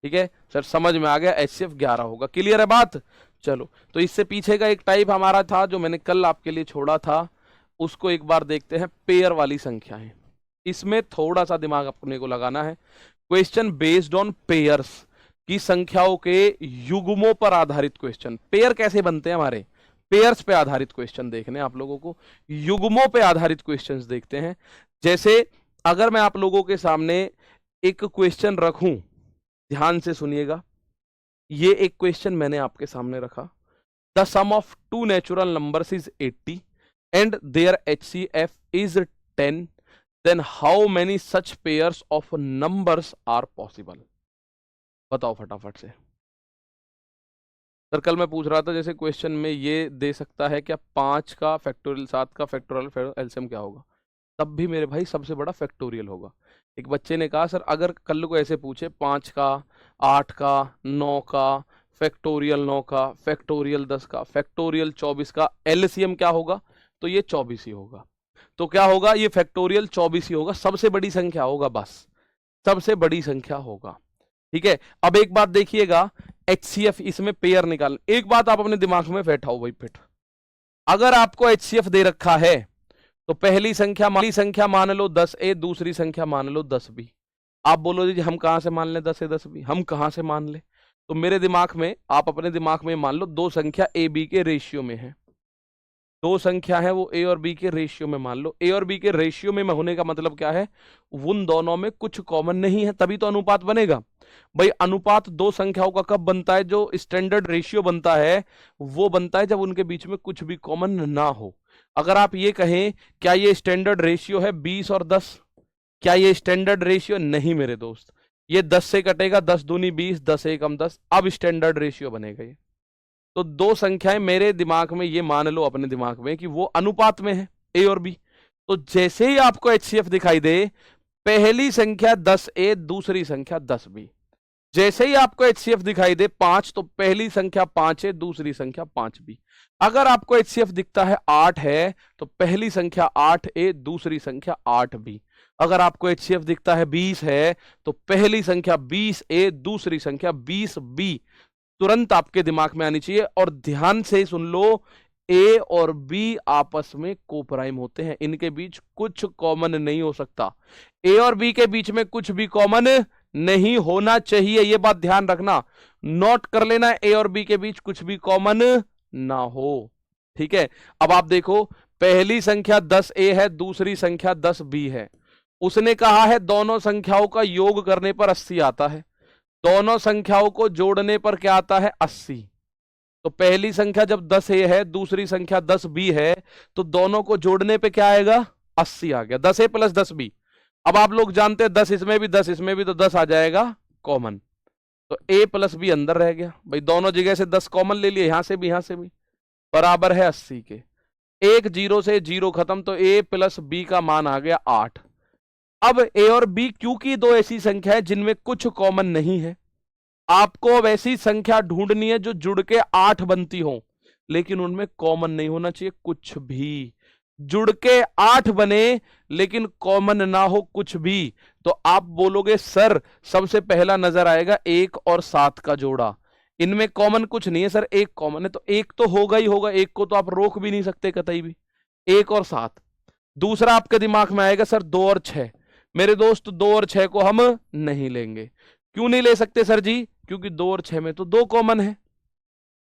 ठीक है सर, समझ में आ गया। HCF 11 होगा। क्लियर है बात? चलो, तो इससे पीछे का एक टाइप हमारा था जो मैंने कल आपके लिए छोड़ा था, उसको एक बार देखते हैं। पेयर वाली संख्याएं, इसमें थोड़ा सा दिमाग अपने को लगाना है। क्वेश्चन बेस्ड ऑन पेयर्स की संख्याओं के युग्मों पर आधारित क्वेश्चन। पेयर कैसे बनते हैं हमारे? पेयर्स पे आधारित क्वेश्चन देखने आप लोगों को, युग्मों पे आधारित क्वेश्चंस देखते हैं। जैसे अगर मैं आप लोगों के सामने एक क्वेश्चन रखूं, ध्यान से सुनिएगा। ये एक क्वेश्चन मैंने आपके सामने रखा। The sum of two natural numbers is 80 and their HCF is 10, then how many such pairs of numbers are possible? बताओ फटाफट से। सर कल मैं पूछ रहा था जैसे क्वेश्चन में ये दे सकता है क्या 5 का फैक्टोरियल, 7 का फैक्टोरियल, फिर एलसीएम क्या होगा? तब भी मेरे भाई सबसे बड़ा फैक्टोरियल होगा। एक बच्चे ने कहा सर अगर कल को ऐसे पूछे 5 का, 8 का, 9 का, फैक्टोरियल 9 का, फैक्टोरियल 10 का, फैक्टोरियल 24 का, एलसीएम क्या होगा? तो ये 24 ही होगा। तो क्या होगा? ये फैक्टोरियल 24 ही होगा। सबसे बड़ी संख्या होगा, बस सबसे बड़ी संख्या होगा। ठीक है, अब एक बात देखिएगा, HCF इसमें पेयर निकाल। एक बात आप अपने दिमाग में बैठाओ भाई फिट, अगर आपको HCF दे रखा है तो पहली संख्या मान लो 10A, दूसरी संख्या मान लो 10B। आप बोलो जी हम कहां से मान ले 10A 10B? हम कहां से मान ले? तो मेरे दिमाग में, आप अपने दिमाग में मान लो दो संख्या A B के रेशियो में है। दो संख्या है वो A और B के रेशियो में मान लो। A और B के रेशियो में होने का मतलब क्या है? उन दोनों में कुछ कॉमन नहीं है, तभी तो अनुपात बनेगा। भाई अनुपात दो संख्याओं का कब बनता है? जो स्टैंडर्ड रेशियो बनता है वो बनता है जब उनके बीच में कुछ भी कॉमन ना हो। अगर आप ये कहें क्या ये स्टैंडर्ड रेशियो है 20 और 10? क्या ये स्टैंडर्ड रेशियो? नहीं मेरे दोस्त, ये 10 से कटेगा, 10 दूनी 20, 10 एकम 10, अब स्टैंडर्ड रेशियो बनेगा ये। तो दो संख्याएं मेरे दिमाग में, ये मान लो अपने दिमाग में कि वो अनुपात में है, ए और बी। तो जैसे ही आपको HCF दिखाई दे, पहली संख्या 10A, दूसरी संख्या 10B। जैसे ही आपको HCF दिखाई दे 5, तो पहली संख्या 5A, दूसरी संख्या 5B। अगर आपको HCF दिखता है 8 है, तो पहली संख्या 8A, दूसरी संख्या 8B। अगर आपको HCF दिखता है 20 है, तो पहली संख्या 20A, दूसरी संख्या 20B तुरंत आपके दिमाग में आनी चाहिए। और ध्यान से सुन लो, ए और बी आपस में कोप्राइम होते हैं, इनके बीच कुछ कॉमन नहीं हो सकता। ए और बी के बीच में कुछ भी कॉमन नहीं होना चाहिए, ये बात ध्यान रखना, नोट कर लेना, ए और बी के बीच कुछ भी कॉमन ना हो। ठीक है, अब आप देखो, पहली संख्या 10A है, दूसरी संख्या 10B है। उसने कहा है दोनों संख्याओं का योग करने पर 80 आता है, दोनों संख्याओं को जोड़ने पर क्या आता है? 80। तो पहली संख्या जब 10A है, दूसरी संख्या 10B है, तो दोनों को जोड़ने पे क्या आएगा? 80 आ गया, 10A प्लस 10B। अब आप लोग जानते हैं 10 इसमें भी 10 इसमें भी, तो 10 आ जाएगा कॉमन, तो A प्लस B अंदर रह गया भाई, दोनों जगह से 10 कॉमन ले लिए, यहां से भी यहां से भी, बराबर है 80 के। एक जीरो से जीरो खत्म, तो A प्लस B का मान आ गया 8। अब A और B क्योंकि दो ऐसी संख्या है जिनमें कुछ कॉमन नहीं है, आपको अब ऐसी संख्या ढूंढनी है जो जुड़ के 8 बनती हो, लेकिन उनमें कॉमन नहीं होना चाहिए कुछ भी। जुड़ के 8 बने लेकिन कॉमन ना हो कुछ भी, तो आप बोलोगे सर सबसे पहला नजर आएगा 1 और 7 का जोड़ा, इनमें कॉमन कुछ नहीं है सर, एक कॉमन है, तो एक तो होगा ही होगा, एक को तो आप रोक भी नहीं सकते कतई भी, 1 और 7। दूसरा आपके दिमाग में आएगा सर 2 और 6। मेरे दोस्त 2 और 6 को हम नहीं लेंगे। क्यों नहीं ले सकते सर जी? क्योंकि 2 और 6 में तो 2 कॉमन है,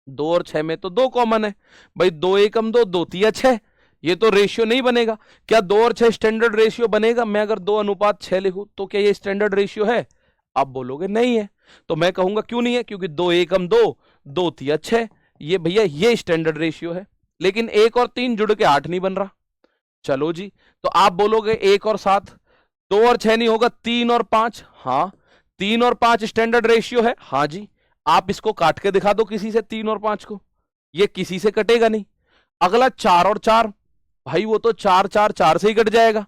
2 और 6 में तो 2 कॉमन है भाई, 2 एकम 2, 2 तिया 6, ये तो रेशियो नहीं बनेगा। क्या 2 और 6 स्टैंडर्ड रेशियो बनेगा? मैं अगर 2 अनुपात 6 लिखूं तो क्या ये स्टैंडर्ड रेशियो है? आप बोलोगे नहीं है, तो मैं कहूंगा क्यों नहीं है? क्योंकि 2 एकम 2, 2 तिया 6, ये भैया ये स्टैंडर्ड रेशियो है। लेकिन 1 और 3 जुड़ के 8 नहीं बन रहा। चलो जी, तो आप बोलोगे 1 और 7, 2 और 6 नहीं होगा, 3 और 5, हाँ 3 और 5 स्टैंडर्ड रेशियो है, हाँ जी। आप इसको काट के दिखा दो किसी से 3 और 5 को, ये किसी से कटेगा नहीं। अगला 4 और 4, भाई वो तो 4 4 4 से ही कट जाएगा,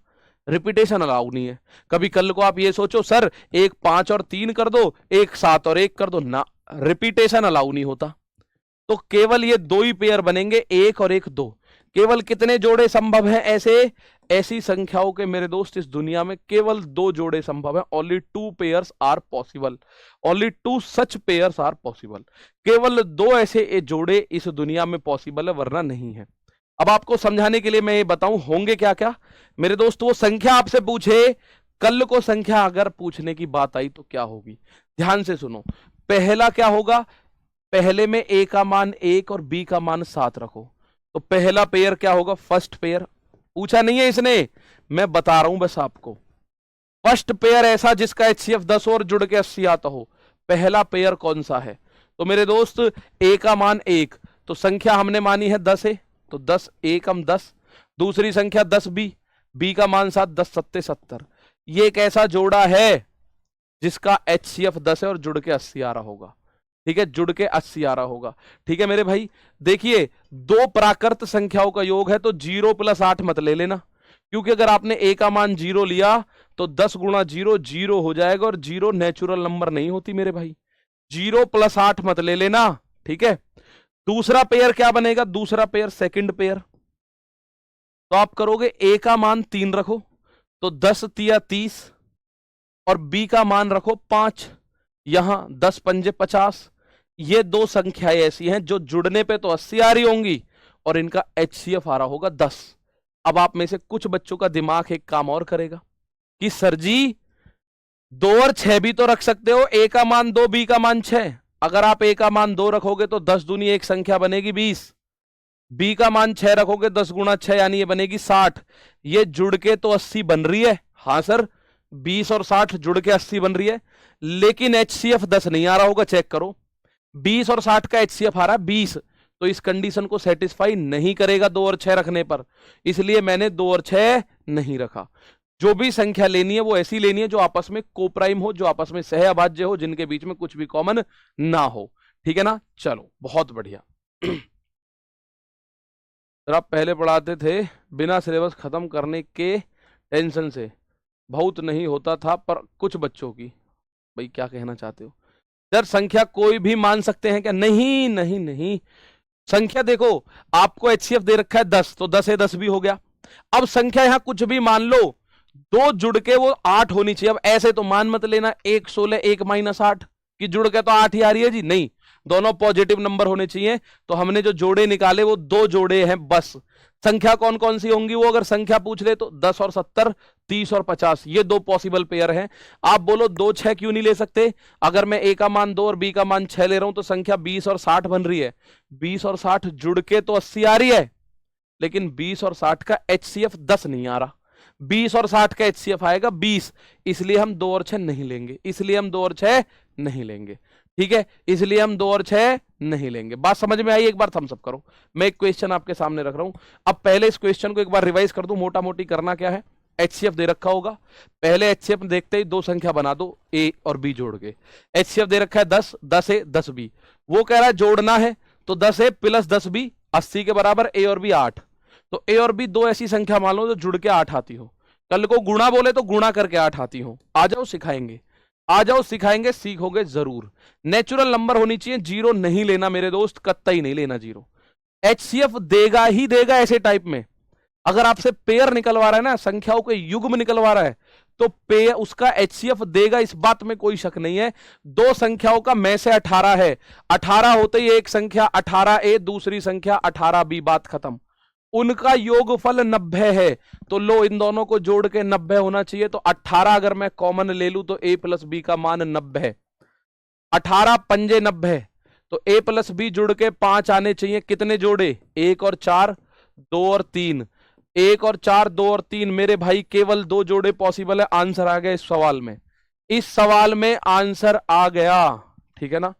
रिपीटेशन अलाउ नहीं है। कभी कल को आप ये सोचो सर एक 5 और 3 कर दो, एक 7 और 1 कर दो ना, रिपीटेशन अलाउ नहीं होता। तो केवल ये 2 ही पेयर बनेंगे, 1 और 1 2। केवल कितने जोड़े संभव हैं ऐसी संख्याओं के मेरे दोस्त इस दुनिया में? केवल 2 जोड़े संभव हैं, only 2 pairs are possible, only 2 such pairs are possible. केवल 2 ऐसे जोड़े इस दुनिया में पॉसिबल है, वरना नहीं है। अब आपको समझाने के लिए मैं ये बताऊं होंगे क्या क्या मेरे दोस्त। वो संख्या आपसे पूछे, कल को संख्या अगर पूछने की बात आई तो क्या होगी, ध्यान से सुनो। पहला क्या होगा? पहले में A का मान 1 और B का मान 7 रखो, तो पहला पेयर क्या होगा? First pair. पूछा नहीं है इसने, मैं बता रहा हूं बस आपको। फर्स्ट पेयर ऐसा जिसका HCF 10 और जुड़ के 80 आता हो, पहला पेयर कौन सा है? तो मेरे दोस्त A का मान 1, तो संख्या हमने मानी है 10 है, तो 10 एकम 10। दूसरी संख्या 10B, B का मान 7, 10 सत्ते 70। ये एक ऐसा जोड़ा है जिसका HCF 10 है और जुड़ के 80 आ रहा होगा। ठीक है, जुड़ के 80 आ रहा होगा। ठीक है मेरे भाई, देखिए 2 प्राकृत संख्याओं का योग है, तो 0 + 8 मत ले लेना, क्योंकि अगर आपने A का मान 0 लिया तो 10 × 0 0 हो जाएगा, और 0 नेचुरल नंबर नहीं होती मेरे भाई। 0 + 8 मत ले लेना, ठीक है। दूसरा पेयर क्या बनेगा? दूसरा पेयर सेकंड पेयर, तो आप करोगे A का मान 3 रखो, तो 10 तिया 30, और B का मान रखो 5, यहां 10 पंजे 50। ये 2 संख्याएं ऐसी हैं जो जुड़ने पे तो 80 आ रही होंगी और इनका HCF आ रहा होगा 10। अब आप में से कुछ बच्चों का दिमाग एक काम और करेगा कि सर जी 2 और 6 भी तो रख सकते हो, A का मान 2, B का मान 6। अगर आप A का मान 2 रखोगे तो 10 दूनी एक संख्या बनेगी 20, B का मान 6 रखोगे 10 × 6 यानी ये बनेगी 60। ये जुड़ के तो 80 बन रही है, हाँ सर 20 और 60 जुड़ के 80 बन रही है, लेकिन HCF 10 नहीं आ रहा होगा, चेक करो। 20 और 60 का HCF आ रहा है 20, तो इस कंडीशन को सेटिस्फाई नहीं करेगा 2 और 6 रखने पर, इसलिए मैंने 2 और 6 नहीं रखा। जो भी संख्या लेनी है वो ऐसी लेनी है जो आपस में कोप्राइम हो, जो आपस में सह अभाज्य हो, जिनके बीच में कुछ भी कॉमन ना हो। ठीक है ना, चलो बहुत बढ़िया। सर आप पहले पढ़ाते थे बिना सिलेबस खत्म करने के टेंशन से बहुत नहीं होता था पर कुछ बच्चों की। भाई क्या कहना चाहते हो सर? संख्या कोई भी मान सकते हैं क्या? नहीं नहीं नहीं, संख्या देखो आपको HCF दे रखा है 10, तो 10 है 10 भी हो गया। अब संख्या यहां कुछ भी मान लो, दो जुड़ के वो 8 होनी चाहिए। अब ऐसे तो मान मत लेना 1 16 1 -8 कि जुड़ के तो 8 ही आ रही है जी, नहीं, दोनों पॉजिटिव नंबर होने चाहिए। तो हमने जो जोड़े निकाले वो दो जोड़े हैं बस। संख्या कौन कौन सी होंगी वो अगर संख्या पूछ ले तो 10 और 70, 30 और 50, ये दो पॉसिबल पेयर हैं। आप बोलो 2 6 क्यों नहीं ले सकते? अगर मैं A का मान 2 और B का मान 6 ले रहा हूं तो संख्या 20 और 60 बन रही है। 20 और 60 जुड़ के तो 80 आ रही है, लेकिन 20 और 60 का HCF 10 नहीं आ रहा। 20 और 60 का HCF आएगा 20, इसलिए हम 2 और 6 नहीं लेंगे, इसलिए हम 2 और 6 नहीं लेंगे। ठीक है, इसलिए हम 2 और 6 नहीं लेंगे। बात समझ में आई? एक बार थम्स अप करो। मैं एक क्वेश्चन आपके सामने रख रहा हूं, अब पहले इस क्वेश्चन को एक बार रिवाइज कर दूं। मोटा मोटी करना क्या है, HCF दे रखा होगा, पहले HCF देखते ही दो संख्या बना दो A और B जोड़ के। HCF दे रखा है 10, 10 A 10 B, वो कह रहा है जोड़ना है तो 10 A प्लस 10 B 80 के बराबर, A और B 8। तो A और B दो ऐसी संख्या मान लो जो जुड़ के 8 आती हो। कल को गुणा बोले तो गुणा करके 8 आती हो। आ जाओ सिखाएंगे, आ जाओ सिखाएंगे, सीखोगे जरूर। नेचुरल नंबर होनी चाहिए, जीरो नहीं लेना मेरे दोस्त, कतई नहीं लेना जीरो। HCF देगा ही देगा ऐसे टाइप में। अगर आपसे पेयर निकलवा रहा है ना, संख्याओं के युग्म निकलवा रहा है, तो पेयर उसका HCF देगा, इस बात में कोई शक नहीं है। दो संख्याओं का में से 18 है, 18 होते ही एक संख्या 18A, दूसरी संख्या 18B, बात खत्म। उनका योगफल 90 है, तो लो इन दोनों को जोड़ के 90 होना चाहिए। तो 18 अगर मैं कॉमन ले लूं तो A प्लस B का मान 90 है। 18 पंजे 90, तो A प्लस B जुड़ के 5 आने चाहिए। कितने जोड़े? 1 और 4, 2 और 3, 1 और 4, 2 और 3। मेरे भाई केवल दो जोड़े पॉसिबल है, आंसर आ गया इस सवाल में। इस सवाल में आंसर आ गया, ठीक है ना।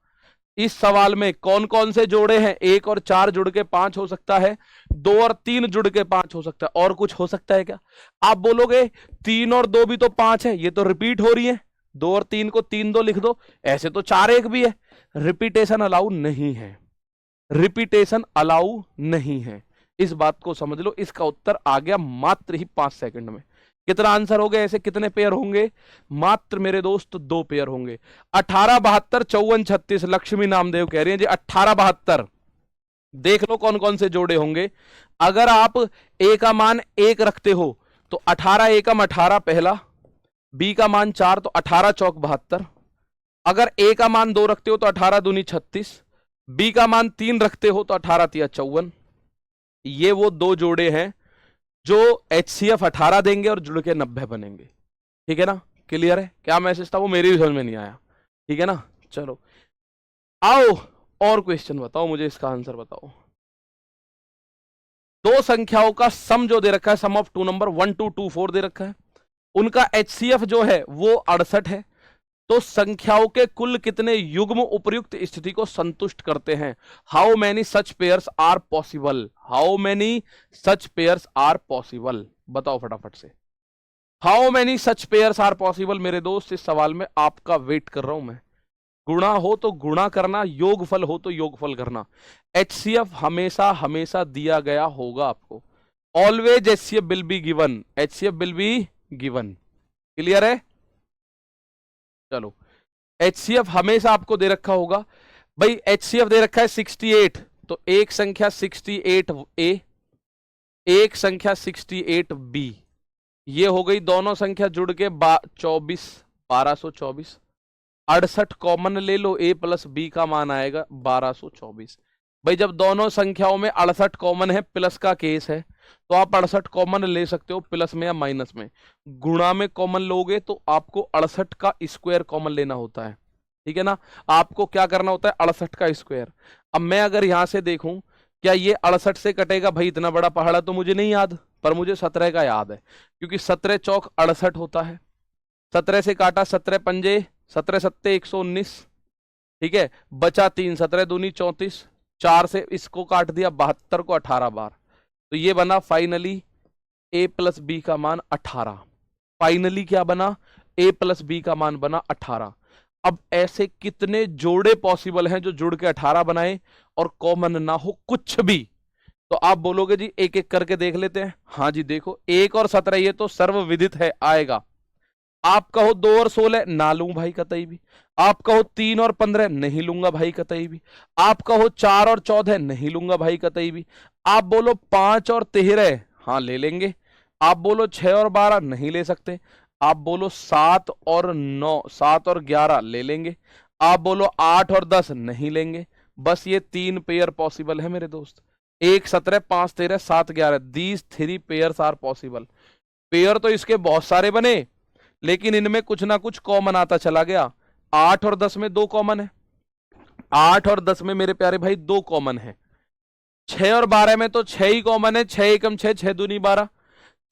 इस सवाल में कौन कौन से जोड़े हैं? 1 और 4 जुड़ के 5 हो सकता है, 2 और 3 जुड़ के 5 हो सकता है, और कुछ हो सकता है क्या? आप बोलोगे 3 और 2 भी तो 5 है, ये तो रिपीट हो रही है। 2 और 3 को 3 2 लिख दो, ऐसे तो 4 1 भी है। रिपीटेशन अलाउ नहीं है, रिपीटेशन अलाउ नहीं है, इस बात को समझ लो। इसका उत्तर आ गया मात्र ही 5 सेकंड में। कितना आंसर हो गया? ऐसे कितने पेयर होंगे? मात्र मेरे दोस्त 2 पेयर होंगे। 18 72 54 36, लक्ष्मी नामदेव कह रही हैं जी 18 72। देख लो कौन कौन से जोड़े होंगे। अगर आप A का मान 1 रखते हो तो 18 एकम 18 पहला, B का मान 4 तो 18 चौक 72। अगर A का मान 2 रखते हो तो 18 दूनी 36, B का मान 3 रखते हो तो 18 तिया 54। ये वो दो जोड़े हैं जो HCF 18 देंगे और जुड़ के 90 बनेंगे। ठीक है ना, क्लियर है? क्या मैसेज था वो मेरी भी समझ में नहीं आया, ठीक है ना। चलो आओ और क्वेश्चन बताओ, मुझे इसका आंसर बताओ। दो संख्याओं का सम जो दे रखा है, सम ऑफ टू नंबर 1 2 2 4 दे रखा है, उनका HCF जो है वो 68 है। तो संख्याओं के कुल कितने युग्म उपर्युक्त स्थिति को संतुष्ट करते हैं? How many such pairs are possible? How many such pairs are possible? बताओ फटाफट से, how many such pairs are possible? मेरे दोस्त इस सवाल में आपका वेट कर रहा हूं मैं। गुणा हो तो गुणा करना, योगफल हो तो योगफल करना। HCF हमेशा हमेशा दिया गया होगा आपको। Always HCF will be given, HCF will be given. Clear है? चलो HCF हमेशा आपको दे रखा होगा। भाई HCF दे रखा है 68, तो एक संख्या 68A, एक संख्या 68B, ये हो गई दोनों संख्या जुड़ के 24 1224। 68 कॉमन ले लो, A प्लस B का मान आएगा 1224। भाई जब दोनों संख्याओं में 68 कॉमन है, प्लस का केस है, तो आप 68 कॉमन ले सकते हो प्लस में या माइनस में। गुणा में कॉमन लोगे तो आपको 68 का स्क्वायर कॉमन लेना होता है, ठीक है ना। आपको क्या करना होता है? 68 का स्क्वायर। अब मैं अगर यहां से देखूं, क्या ये 68 से कटेगा? भाई इतना बड़ा पहाड़ा तो मुझे नहीं याद, पर मुझे 17 का याद है, क्योंकि 17 चौक 68 होता है। 17 से काटा, 17 पंजे 17 सत्ते 119, ठीक है, बचा 3, 17 दूनी 34, 4 से इसको काट दिया 72 को 18 बार, तो ये बना फाइनली A प्लस B का मान 18। फाइनली क्या बना, a प्लस बी का मान बना 18। अब ऐसे कितने जोड़े पॉसिबल हैं जो जुड़ के 18 बनाए और कॉमन ना हो कुछ भी? तो आप बोलोगे जी एक एक करके देख लेते हैं। हाँ जी देखो, 1 और 17 ये तो सर्वविदित है आएगा। आप कहो 2 और 16 ना लूं भाई कतई भी। आप कहो 3 और 15 नहीं लूंगा भाई कतई भी। आप कहो 4 और 14 नहीं लूंगा भाई कतई भी। आप बोलो 5 और 13 हाँ ले लेंगे। आप बोलो 6 और 12 नहीं ले सकते। आप बोलो 7 और 9, 7 और 11 ले लेंगे। आप बोलो 8 और 10 नहीं लेंगे। बस ये 3 पेयर पॉसिबल है मेरे दोस्त। 1 17 5 13 7 11, these 3 pairs are possible. Pair तो इसके बहुत सारे बने, लेकिन इनमें कुछ ना कुछ कॉमन आता चला गया। 8 और 10 में 2 कॉमन है। 8 और 10 में मेरे प्यारे भाई 2 कॉमन है। 6 और 12 में तो 6 ही कॉमन है। 6 एकम 6, 6 दूनी 12।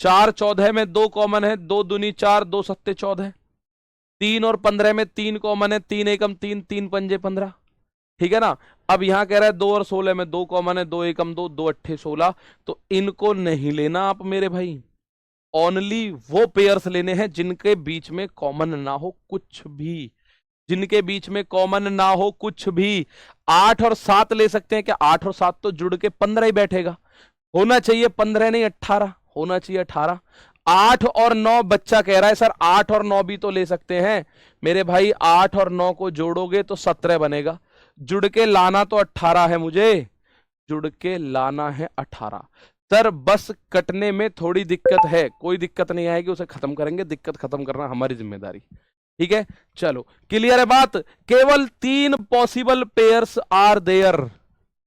4 14 में 2 कॉमन है। 2 दूनी 4, 2 सत्ते 14। 3 और 15 में 3 कॉमन है। 3 एकम 3, 3 पंजे 15। ठीक है ना। अब यहां कह रहा है 2 और 16 में 2 कॉमन है। 2 एकम 2, 2 अट्ठे 16। तो इनको नहीं लेना आप मेरे भाई। ओनली वो पेयर्स लेने हैं जिनके बीच में कॉमन ना हो कुछ भी। जिनके बीच में कॉमन ना हो कुछ भी। 8 और 7 ले सकते हैं क्या? 8 और 7 तो जुड़ के 15 ही बैठेगा। होना चाहिए 15 नहीं 18, होना चाहिए 18। 8 और 9 बच्चा कह रहा है सर 8 और 9 भी तो ले सकते हैं मेरे भाई। 8 और 9 को जोड़ोगे तो 17 बनेगा। जुड़ के लाना तो 18 है मुझे। जुड़ के लाना है 18। सर बस कटने में थोड़ी दिक्कत है, कोई दिक्कत नहीं आएगी, उसे खत्म करेंगे। दिक्कत खत्म करना हमारी जिम्मेदारी। ठीक है चलो क्लियर है बात। केवल 3 पॉसिबल पेयर्स आर देयर।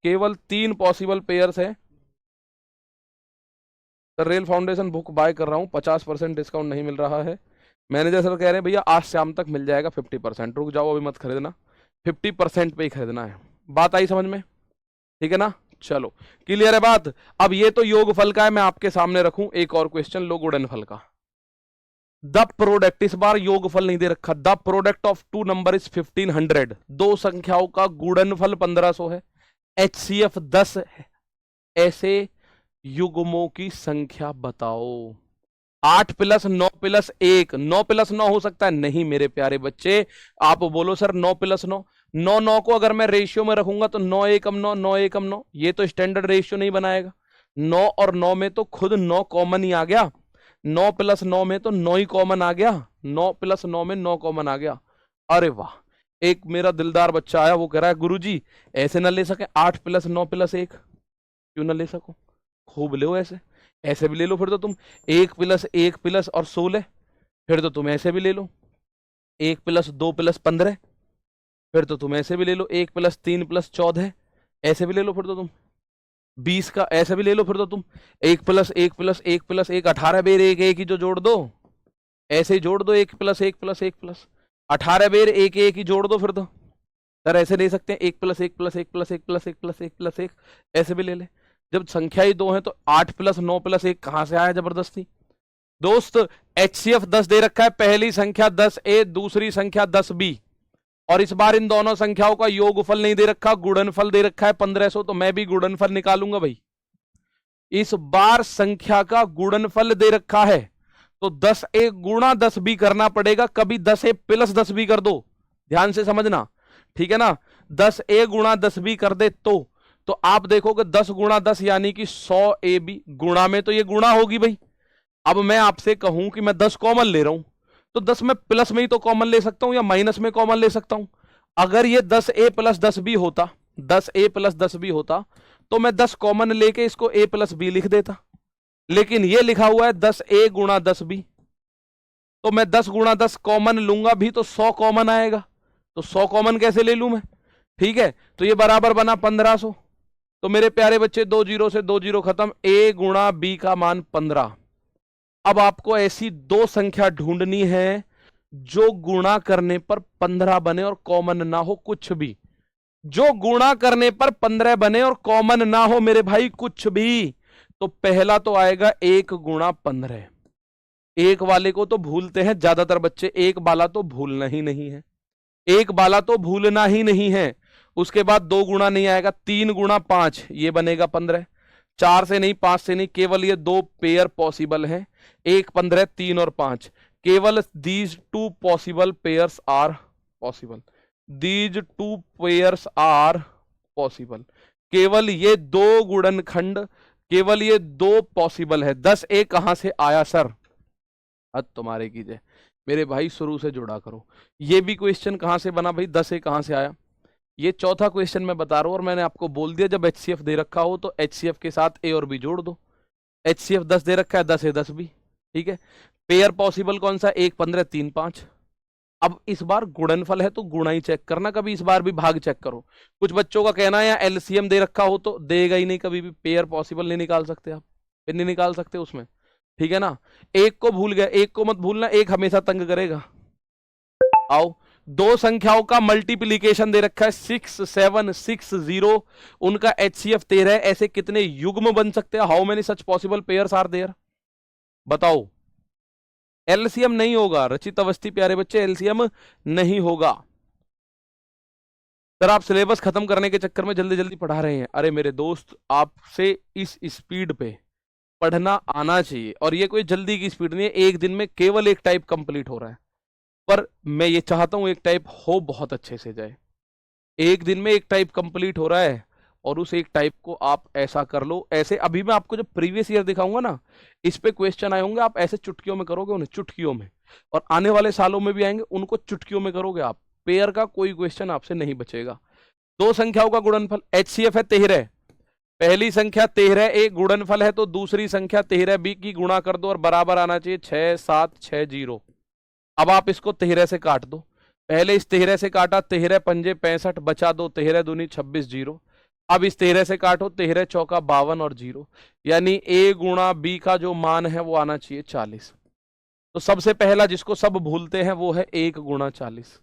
केवल 3 पॉसिबल पेयर्स है। Sir rail foundation book buy कर रहा हूं, 50% डिस्काउंट नहीं मिल रहा है। मैनेजर सर कह रहे हैं भैया आज शाम तक मिल जाएगा 50%। रुक जाओ अभी मत खरीदना, 50% पे ही खरीदना है। बात आई समझ में? ठीक है ना। चलो क्लियर है बात। अब ये तो योगफल का है, मैं आपके सामने रखूं एक और क्वेश्चन लो गुणनफल का। द प्रोडक्ट, इस बार योगफल नहीं दे रखा। The product of 2 number is 1500। 2 संख्याओं का गुणनफल 1500 है। HCF 10 है। ऐसे युग्मों की संख्या बताओ। 8 प्लस 9 प्लस 1, 9 प्लस 9 हो सकता है? नहीं मेरे प्यारे बच्चे। आप बोलो सर 9 प्लस 9, 9 9 को अगर मैं रेशियो में रखूंगा तो 9 एकम 9, 9 एकम 9, ये तो स्टैंडर्ड रेशियो नहीं बनाएगा। 9 और 9 में तो खुद 9 कॉमन ही आ गया। 9 प्लस 9 में तो 9 ही कॉमन आ गया। 9 प्लस 9 में 9 कॉमन आ गया। अरे वाह, एक मेरा दिलदार बच्चा आया, वो कह रहा है गुरुजी ऐसे ना ले सके, 8 प्लस 9 प्लस 1 क्यों ना ले सको? खूब लो ऐसे, ऐसे भी ले लो फिर तो तुम। 1 प्लस 1 प्लस और 16, फिर तो तुम ऐसे भी ले लो। 1 प्लस 2 प्लस 15, फिर तो तुम ऐसे भी ले लो। 1 प्लस 3 प्लस 14, ऐसे भी ले लो फिर तो तुम। 20 का ऐसे भी ले लो फिर तो तुम। 1 प्लस 1 प्लस 1 प्लस 1, 18 बेर 1 1 ही जो जोड़ दो, ऐसे ही जोड़ दो। 1 प्लस 1 प्लस 1 प्लस 18 बेर 1 1 ही जोड़ दो फिर तो। सर ऐसे ले सकते हैं 1 plus 1 plus 1 plus 1 plus 1 plus 1 plus 1, ऐसे भी ले ले। जब संख्या ही 2 है तो 8 प्लस 9 प्लस 1 कहां से आया जबरदस्ती? दोस्त HCF 10 दे रखा है। पहली संख्या 10A, दूसरी संख्या 10B, और इस बार इन दोनों संख्याओं का योगफल नहीं दे रखा, गुणनफल दे रखा है 1500। तो मैं भी गुणनफल निकालूंगा भाई। इस बार संख्या का गुणनफल दे रखा है तो 10A गुणा 10B करना पड़ेगा। कभी 10A प्लस 10B कर दो, ध्यान से समझना, ठीक है ना। 10A गुणा 10B कर दे तो आप देखोगे 10 गुणा 10 यानी कि 100AB। गुणा में तो ये गुणा होगी भाई। अब मैं आपसे कहूं कि मैं 10 कॉमन ले रहा हूं तो 10 में प्लस में ही तो कॉमन ले सकता हूं या माइनस में कॉमन ले सकता हूं। अगर ये 10A प्लस 10B होता, 10A प्लस 10B होता तो मैं 10 कॉमन लेके इसको A प्लस B लिख देता। लेकिन ये लिखा हुआ है 10A गुणा 10B, तो मैं 10 गुणा 10 कॉमन लूंगा भी तो 100 कॉमन आएगा। तो 100 कॉमन कैसे ले लूं मैं? ठीक है, तो ये बराबर बना 1500। तो मेरे प्यारे बच्चे 2 जीरो से 2 जीरो खत्म। A गुणा B का मान 15। अब आपको ऐसी 2 संख्या ढूंढनी है जो गुणा करने पर 15 बने और कॉमन ना हो कुछ भी। जो गुणा करने पर 15 बने और कॉमन ना हो मेरे भाई कुछ भी। तो पहला तो आएगा 1 गुणा 15। एक वाले को तो भूलते हैं ज्यादातर बच्चे, एक वाला तो भूलना ही नहीं है। एक वाला तो भूलना ही नहीं है। उसके बाद 2 गुणा नहीं आएगा। 3 गुणा 5 ये बनेगा 15। 4 से नहीं 5 से नहीं, केवल ये 2 पेयर पॉसिबल हैं। 1 15, 3 और 5। केवल these two possible pairs are possible, these two pairs are possible, केवल ये दो गुणनखंड, केवल ये दो पॉसिबल है। 10A कहां से आया सर? हद तुम्हारे की जय मेरे भाई, शुरू से जोड़ा करो। ये भी क्वेश्चन कहां से बना भाई? 10A कहां से आया? ये चौथा क्वेश्चन मैं बता रहा हूं, और मैंने आपको बोल दिया जब HCF दे रखा हो तो HCF के साथ A और B जोड़ दो। HCF 10 दे रखा है, 10A 10B, ठीक है। पेयर पॉसिबल कौन सा? 1 15 3 5। अब इस बार गुणनफल है तो गुणा ही चेक करना, कभी इस बार भी भाग चेक करो। कुछ बच्चों का कहना है या LCM दे रखा हो तो देगा ही नहीं, कभी भी पेयर पॉसिबल नहीं निकाल सकते आप, फिर नहीं निकाल सकते उसमें, ठीक है ना। एक को भूल गया, एक को मत भूलना, एक हमेशा तंग करेगा। आओ, दो संख्याओं का मल्टीप्लीकेशन दे रखा है 6 7 6 0, उनका HCF 13 है। ऐसे कितने युग्म बन सकते हैं? How many such possible pairs are there? बताओ। LCM नहीं होगा रचित अवस्थी प्यारे बच्चे, LCM नहीं होगा। सर आप सिलेबस खत्म करने के चक्कर में जल्दी जल्दी पढ़ा रहे हैं। अरे मेरे दोस्त, आपसे इस स्पीड पे पढ़ना आना चाहिए, और ये कोई जल्दी की स्पीड नहीं है। एक दिन में केवल एक टाइप कंप्लीट हो रहा है, पर मैं ये चाहता हूं एक टाइप हो बहुत अच्छे से जाए। एक दिन में एक टाइप कंप्लीट हो रहा है, और उस एक टाइप को आप ऐसा कर लो। ऐसे अभी मैं आपको जब प्रीवियस ईयर दिखाऊंगा ना, इस पे क्वेश्चन आए होंगे, आप ऐसे चुटकियों में करोगे उन्हें, चुटकियों में, और आने वाले सालों में भी आएंगे, उनको चुटकियों में करोगे आप। पेयर का कोई क्वेश्चन आपसे नहीं बचेगा। दो संख्याओं का गुणनफल, HCF है 13, पहली संख्या 13 एक गुणनफल है, तो दूसरी संख्या 13B की गुणा कर दो और बराबर आना चाहिए 6 7 6 0। अब आप इसको 13 से काट दो, पहले इस 13 से काटा, 13 पंजे 65, बचा दो 13 दूनी 26 0। अब इस 13 से काटो, 13 चौका 52 और 0, यानी A गुणा B का जो मान है वो आना चाहिए 40। तो सबसे पहला जिसको सब भूलते हैं वो है 1 गुणा 40।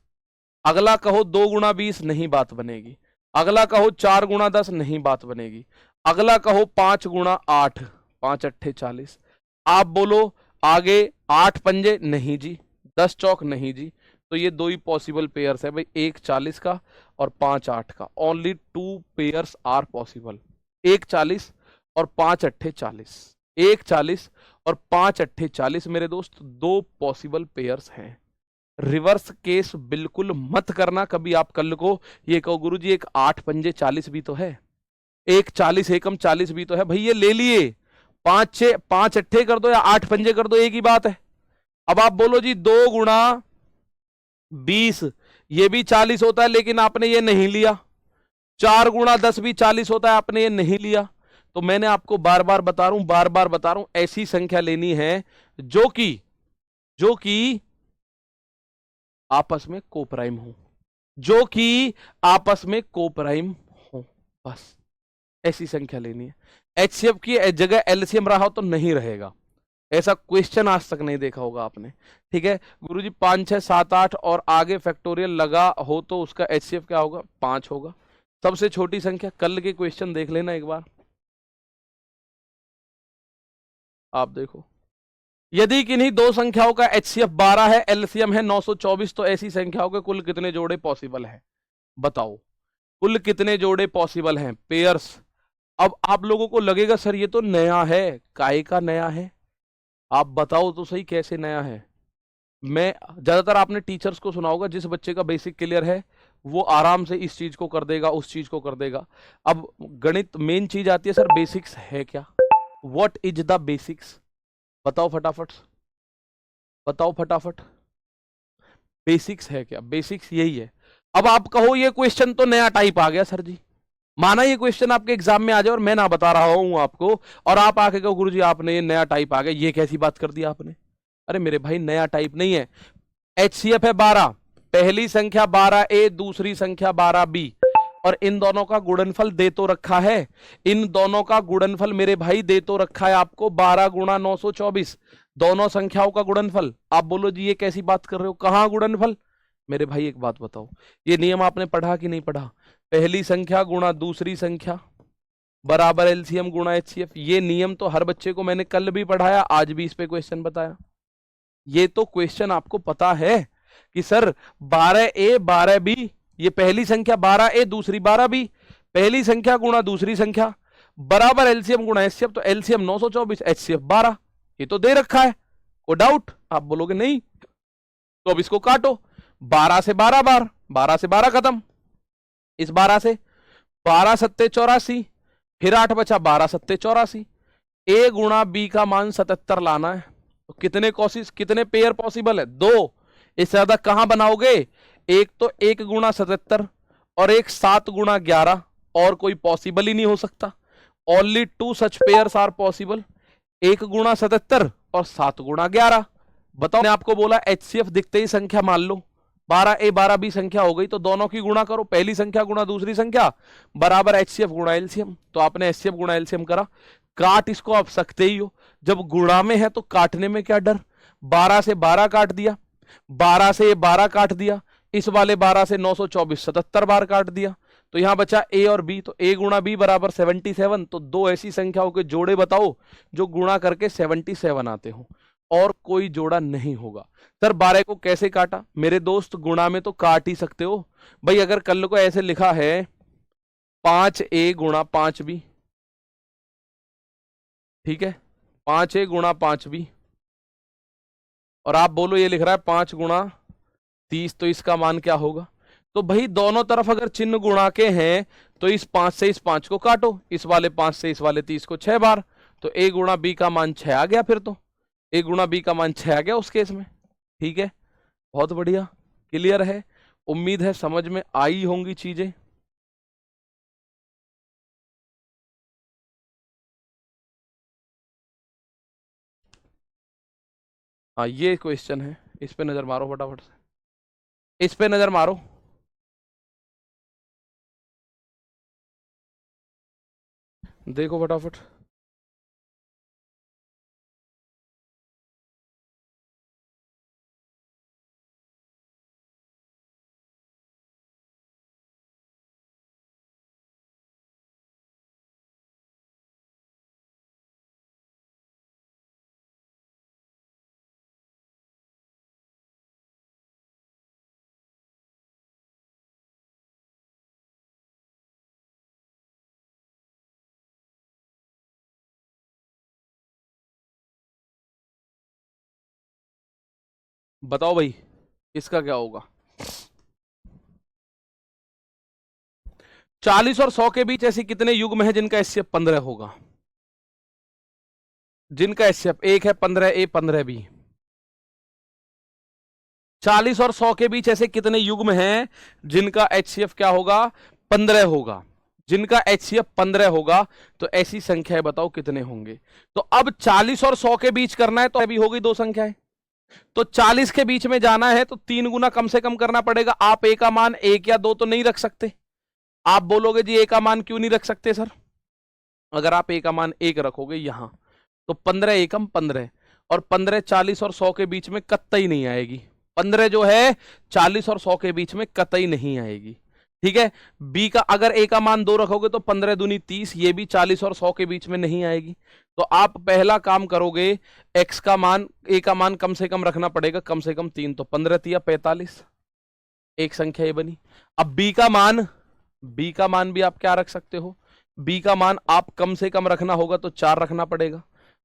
अगला कहो 2 गुणा 20, नहीं बात बनेगी। अगला कहो 4 गुणा 10, नहीं बात बनेगी। अगला कहो 5 गुणा 8, 5 8 40। आप बोलो आगे 8 पंजे, नहीं जी। 10 चौक, नहीं जी। तो ये दो ही पॉसिबल पेयर्स है भाई, 1 40 का और 5 8 का। ओनली 2 पेयर्स आर पॉसिबल, 1 40 और 5 8 40। 1 40 और 5 8 40 मेरे दोस्त, दो पॉसिबल पेयर्स हैं। रिवर्स केस बिल्कुल मत करना कभी। आप कल को ये कहो गुरुजी एक 8 पंजे 40 भी तो है, एक 40 एकम 40 भी तो है। भाई ये ले लिए, 5 6 5 अट्ठे कर दो या 8 पंजे कर दो, एक ही बात है। अब आप बोलो जी 2 गुणा 20 ये भी 40 होता है, लेकिन आपने ये नहीं लिया। 4 गुणा 10 भी 40 होता है, आपने ये नहीं लिया। तो मैंने आपको बार बार बता रहा हूं, बार बार बता रहा हूं, ऐसी संख्या लेनी है जो कि आपस में कोप्राइम हो, जो कि आपस में कोप्राइम हो, बस ऐसी संख्या लेनी है। HCF की जगह LCM रहा हो तो नहीं रहेगा, ऐसा क्वेश्चन आज तक नहीं देखा होगा आपने, ठीक है। गुरुजी 5 6 7 8 और आगे फैक्टोरियल लगा हो तो उसका HCF क्या होगा? 5 होगा। सबसे छोटी संख्या, कल के क्वेश्चन देख लेना एक बार, आप देखो। यदि किन्हीं दो संख्याओं का HCF 12 है, LCM है 924, तो ऐसी संख्याओं के कुल कितने जोड़े पॉसिबल हैं? बताओ, कुल कितने जोड़े पॉसिबल हैं पेयर्स? अब आप लोगों को लगेगा सर ये तो नया है, काहे का नया है? आप बताओ तो सही कैसे नया है। मैं ज्यादातर आपने टीचर्स को सुना होगा, जिस बच्चे का बेसिक क्लियर है वो आराम से इस चीज को कर देगा, उस चीज को कर देगा। अब गणित मेन चीज आती है, सर बेसिक्स है क्या? What is the basics? बताओ फटाफट, बताओ फटाफट, बेसिक्स है क्या? बेसिक्स यही है। अब आप कहो ये क्वेश्चन तो नया टाइप आ गया सर जी, माना ये क्वेश्चन आपके एग्जाम में आ जाए और मैं ना बता रहा हूं आपको, और आप आके कहो गुरुजी आपने ये नया टाइप आ गया, ये कैसी बात कर दी आपने? अरे मेरे भाई नया टाइप नहीं है। HCF है 12, पहली संख्या 12A, दूसरी संख्या 12B, और इन दोनों का गुणनफल दे तो रखा है। इन दोनों का गुणनफल मेरे भाई दे तो रखा है आपको 12 गुणा 924, दोनों संख्याओं का गुणनफल। आप बोलो जी ये कैसी बात कर रहे हो, कहां गुणनफल? मेरे भाई एक बात बताओ, ये नियम आपने पढ़ा कि नहीं पढ़ा? पहली संख्या गुणा दूसरी संख्या बराबर LCM गुणा HCF। ये नियम तो हर बच्चे को मैंने कल भी पढ़ाया, आज भी इस पे क्वेश्चन बताया। ये तो क्वेश्चन आपको पता है कि सर 12A 12B, ये पहली संख्या 12A दूसरी 12B, पहली संख्या गुणा दूसरी संख्या बराबर LCM गुणा HCF। तो LCM 924, HCF 12, ये तो दे रखा है। कोई डाउट? आप बोलोगे नहीं तो अब इसको काटो, 12 से 12 बार, 12 से 12 खत्म, इस 12 से 12 सत्ते 84, फिर 8 बचा, 12 सत्ते 84। ए गुणा बी का मान 77 लाना है। तो कितने कोशिश, कितने पेयर पॉसिबल है? 2। इससे ज्यादा कहां बनाओगे? एक तो 1 गुणा 77 और एक 7 गुणा 11, और कोई पॉसिबल ही नहीं हो सकता। Only 2 such pairs are possible, 1 गुणा 77 और 7 गुणा 11। बताओ, मैंने आपको बोला एचसीएफ दिखते ही संख्या मान लो, 12A 12B संख्या हो गई, तो दोनों की गुणा करो, पहली संख्या गुणा दूसरी संख्या बराबर एचसीएफ गुणा एलसीएम। तो आपने एचसीएफ गुणा एलसीएम करा, काट इसको आप सकते ही हो, जब गुणा में है तो काटने में क्या डर। 12 से 12 काट दिया, 12 से 12 काट दिया, इस वाले 12 से 924 77 बार काट दिया, तो यहां बचा ए और बी, तो ए गुणा बी बराबर 77। तो दो ऐसी संख्याओं के जोड़े बताओ जो गुणा करके 77 आते हो, और कोई जोड़ा नहीं होगा। सर 12 को कैसे काटा? मेरे दोस्त गुणा में तो काट ही सकते हो भाई। अगर कल को ऐसे लिखा है 5A गुणा 5B, ठीक है, 5A गुणा 5B, और आप बोलो ये लिख रहा है 5 गुणा 30, तो इसका मान क्या होगा? तो भाई दोनों तरफ अगर चिन्ह गुणा के हैं तो इस 5 से इस 5 को काटो, इस वाले 5 से इस वाले 30 को 6 बार, तो ए गुणा बी का मान 6 आ गया। फिर तो ए गुणा बी का मान 6 आ गया उस केस में। ठीक है, बहुत बढ़िया, क्लियर है। उम्मीद है समझ में आई होंगी चीजें। हाँ, ये क्वेश्चन है, इस पे नजर मारो फटाफट से, इस पे नजर मारो। देखो फटाफट। बताओ भाई इसका क्या होगा? 40 और 100 के बीच ऐसे कितने युग्म हैं जिनका एचसीएफ 15 होगा? जिनका एचसीएफ एक है 15A 15B। 40 और 100 के बीच ऐसे कितने युग्म हैं जिनका एचसीएफ क्या होगा? 15 होगा। जिनका एचसीएफ 15 होगा, तो ऐसी संख्याएं बताओ कितने होंगे। तो अब 40 और 100 के बीच करना है, तो अभी हो गई दो संख्याएं, तो 40 के बीच में जाना है तो 3 गुना कम से कम करना पड़ेगा। आप ए का मान 1 या 2 तो नहीं रख सकते। आप बोलोगे जी ए का मान क्यों नहीं रख सकते सर? अगर आप ए का मान 1 रखोगे यहां, तो 15 एकम 15, और 15 40 और 100 के बीच में कतई नहीं आएगी। 15 जो है 40 और 100 के बीच में कतई नहीं आएगी। ठीक है, बी का अगर ए का मान 2 रखोगे तो 15 दूनी 30, ये भी 40 और 100 के बीच में नहीं आएगी। तो आप पहला काम करोगे, एक्स का मान, ए का मान कम से कम रखना पड़ेगा, कम से कम 3, तो 15 तिया 45, एक संख्या ये बनी। अब बी का मान, बी का मान भी आप क्या रख सकते हो? बी का मान आप कम से कम रखना होगा तो 4 रखना पड़ेगा,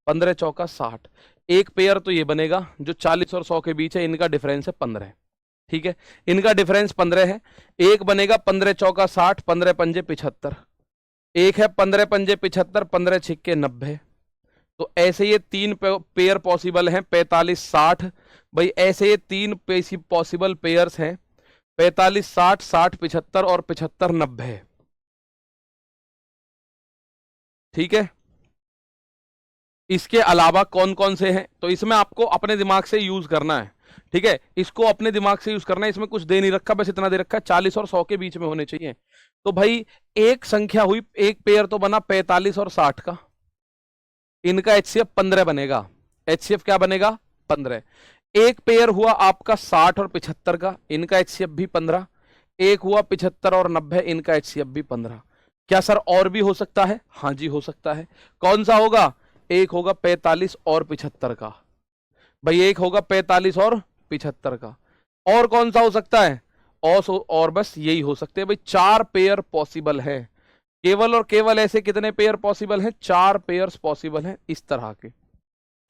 15 चौका 60। एक पेयर तो ये बनेगा जो 40 और 100 के बीच है, इनका डिफरेंस है 15। ठीक है, इनका डिफरेंस 15 है। एक बनेगा 15 चौका 60, 15 पंजे 75। एक है 15 पंजे 75, 15 छिक्के 90। तो ऐसे ये 3 पेयर पॉसिबल हैं, 45 60। भाई ऐसे ये 3 पॉसिबल पेयर्स हैं, 45 60, 60 75 और 75 90। ठीक है, इसके अलावा कौन कौन से हैं? तो इसमें आपको अपने दिमाग से यूज करना है। ठीक है, इसको अपने दिमाग से यूज करना है। इसमें कुछ दे नहीं रखा, बस इतना दे रखा है 40 और 100 के बीच में होने चाहिए। तो भाई एक संख्या हुई, एक पेयर तो बना 45 और 60 का, इनका एचसीएफ 15 बनेगा। एचसीएफ क्या बनेगा? 15। एक पेयर हुआ आपका 60 और 75 का, इनका एचसीएफ भी 15। एक हुआ 75 और 90, इनका एचसीएफ भी 15। क्या सर और भी हो सकता है? हाँ जी हो सकता है। कौन सा होगा? एक होगा 45 और 75 का। भाई एक होगा 45 और 75 का। और कौन सा हो सकता है? और बस यही हो सकते हैं भाई। 4 पेयर पॉसिबल है, केवल और केवल ऐसे कितने पेयर पॉसिबल हैं? 4 पेयर्स पॉसिबल हैं इस तरह के।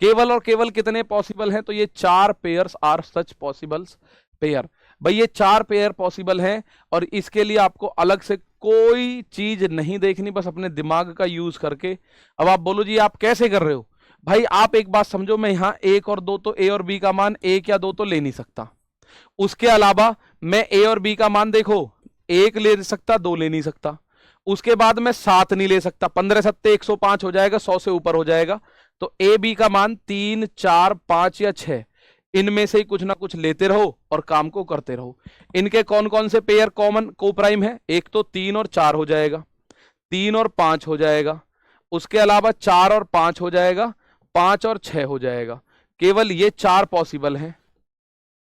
केवल और केवल कितने पॉसिबल हैं? तो ये 4 pairs are such possibles pair. भाई ये 4 पेयर पॉसिबल हैं और इसके लिए आपको अलग से कोई चीज नहीं देखनी, बस अपने दिमाग का यूज करके। अब आप बोलो जी आप कैसे कर रहे हो? भाई आप एक बात समझो, मैं यहां 1 और 2 तो ए और बी का मान 1 या 2 तो ले नहीं सकता। उसके अलावा मैं ए और बी का मान देखो 1 ले सकता, 2 ले नहीं सकता। उसके बाद मैं 7 नहीं ले सकता, 15 सत्ते 105 हो जाएगा, 100 से ऊपर हो जाएगा। तो ए बी का मान 3, 4, 5 या 6, इनमें से ही कुछ ना कुछ लेते रहो और काम को करते रहो। इनके कौन कौन से पेयर कॉमन को प्राइम है? एक तो 3 और 4 हो जाएगा, 3 और 5 हो जाएगा, उसके अलावा 4 और 5 हो जाएगा, 5 और 6 हो जाएगा। केवल ये 4 पॉसिबल हैं।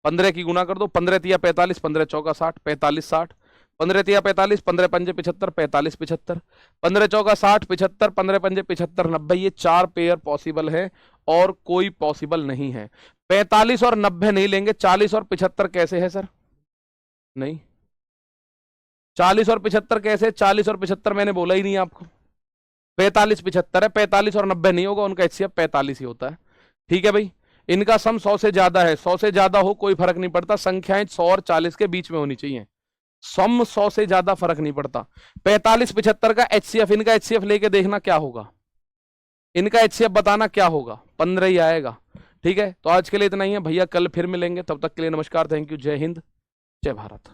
15 की गुना कर दो, 15 तिया 45, 15 चौका 60, 45 60, 15 तिया 45, 15 पंजे 75, 45 75, 15 चौका 60 75, 15 पंजे 75 90। ये 4 पेयर पॉसिबल है और कोई पॉसिबल नहीं है। 45 और 90 नहीं लेंगे, 40 और 75 कैसे है सर? नहीं, 40 और 75 कैसे? 40 और 75 मैंने बोला ही नहीं आपको, 45 75 है, 45 और 90 नहीं होगा, उनका एचसीएफ 45 ही होता है। ठीक है भाई, इनका सम 100 से ज्यादा है, 100 से ज्यादा हो कोई फर्क नहीं पड़ता, संख्याएं 100 और 40 के बीच में होनी चाहिए, सम 100 से ज्यादा फर्क नहीं पड़ता। 45 75 का एचसीएफ, इनका एचसीएफ लेके देखना क्या होगा, इनका एचसीएफ बताना क्या होगा, 15 ही आएगा। ठीक है, तो आज के लिए इतना ही है भैया, कल फिर मिलेंगे, तब तक के लिए नमस्कार, थैंक यू, जय हिंद, जय भारत।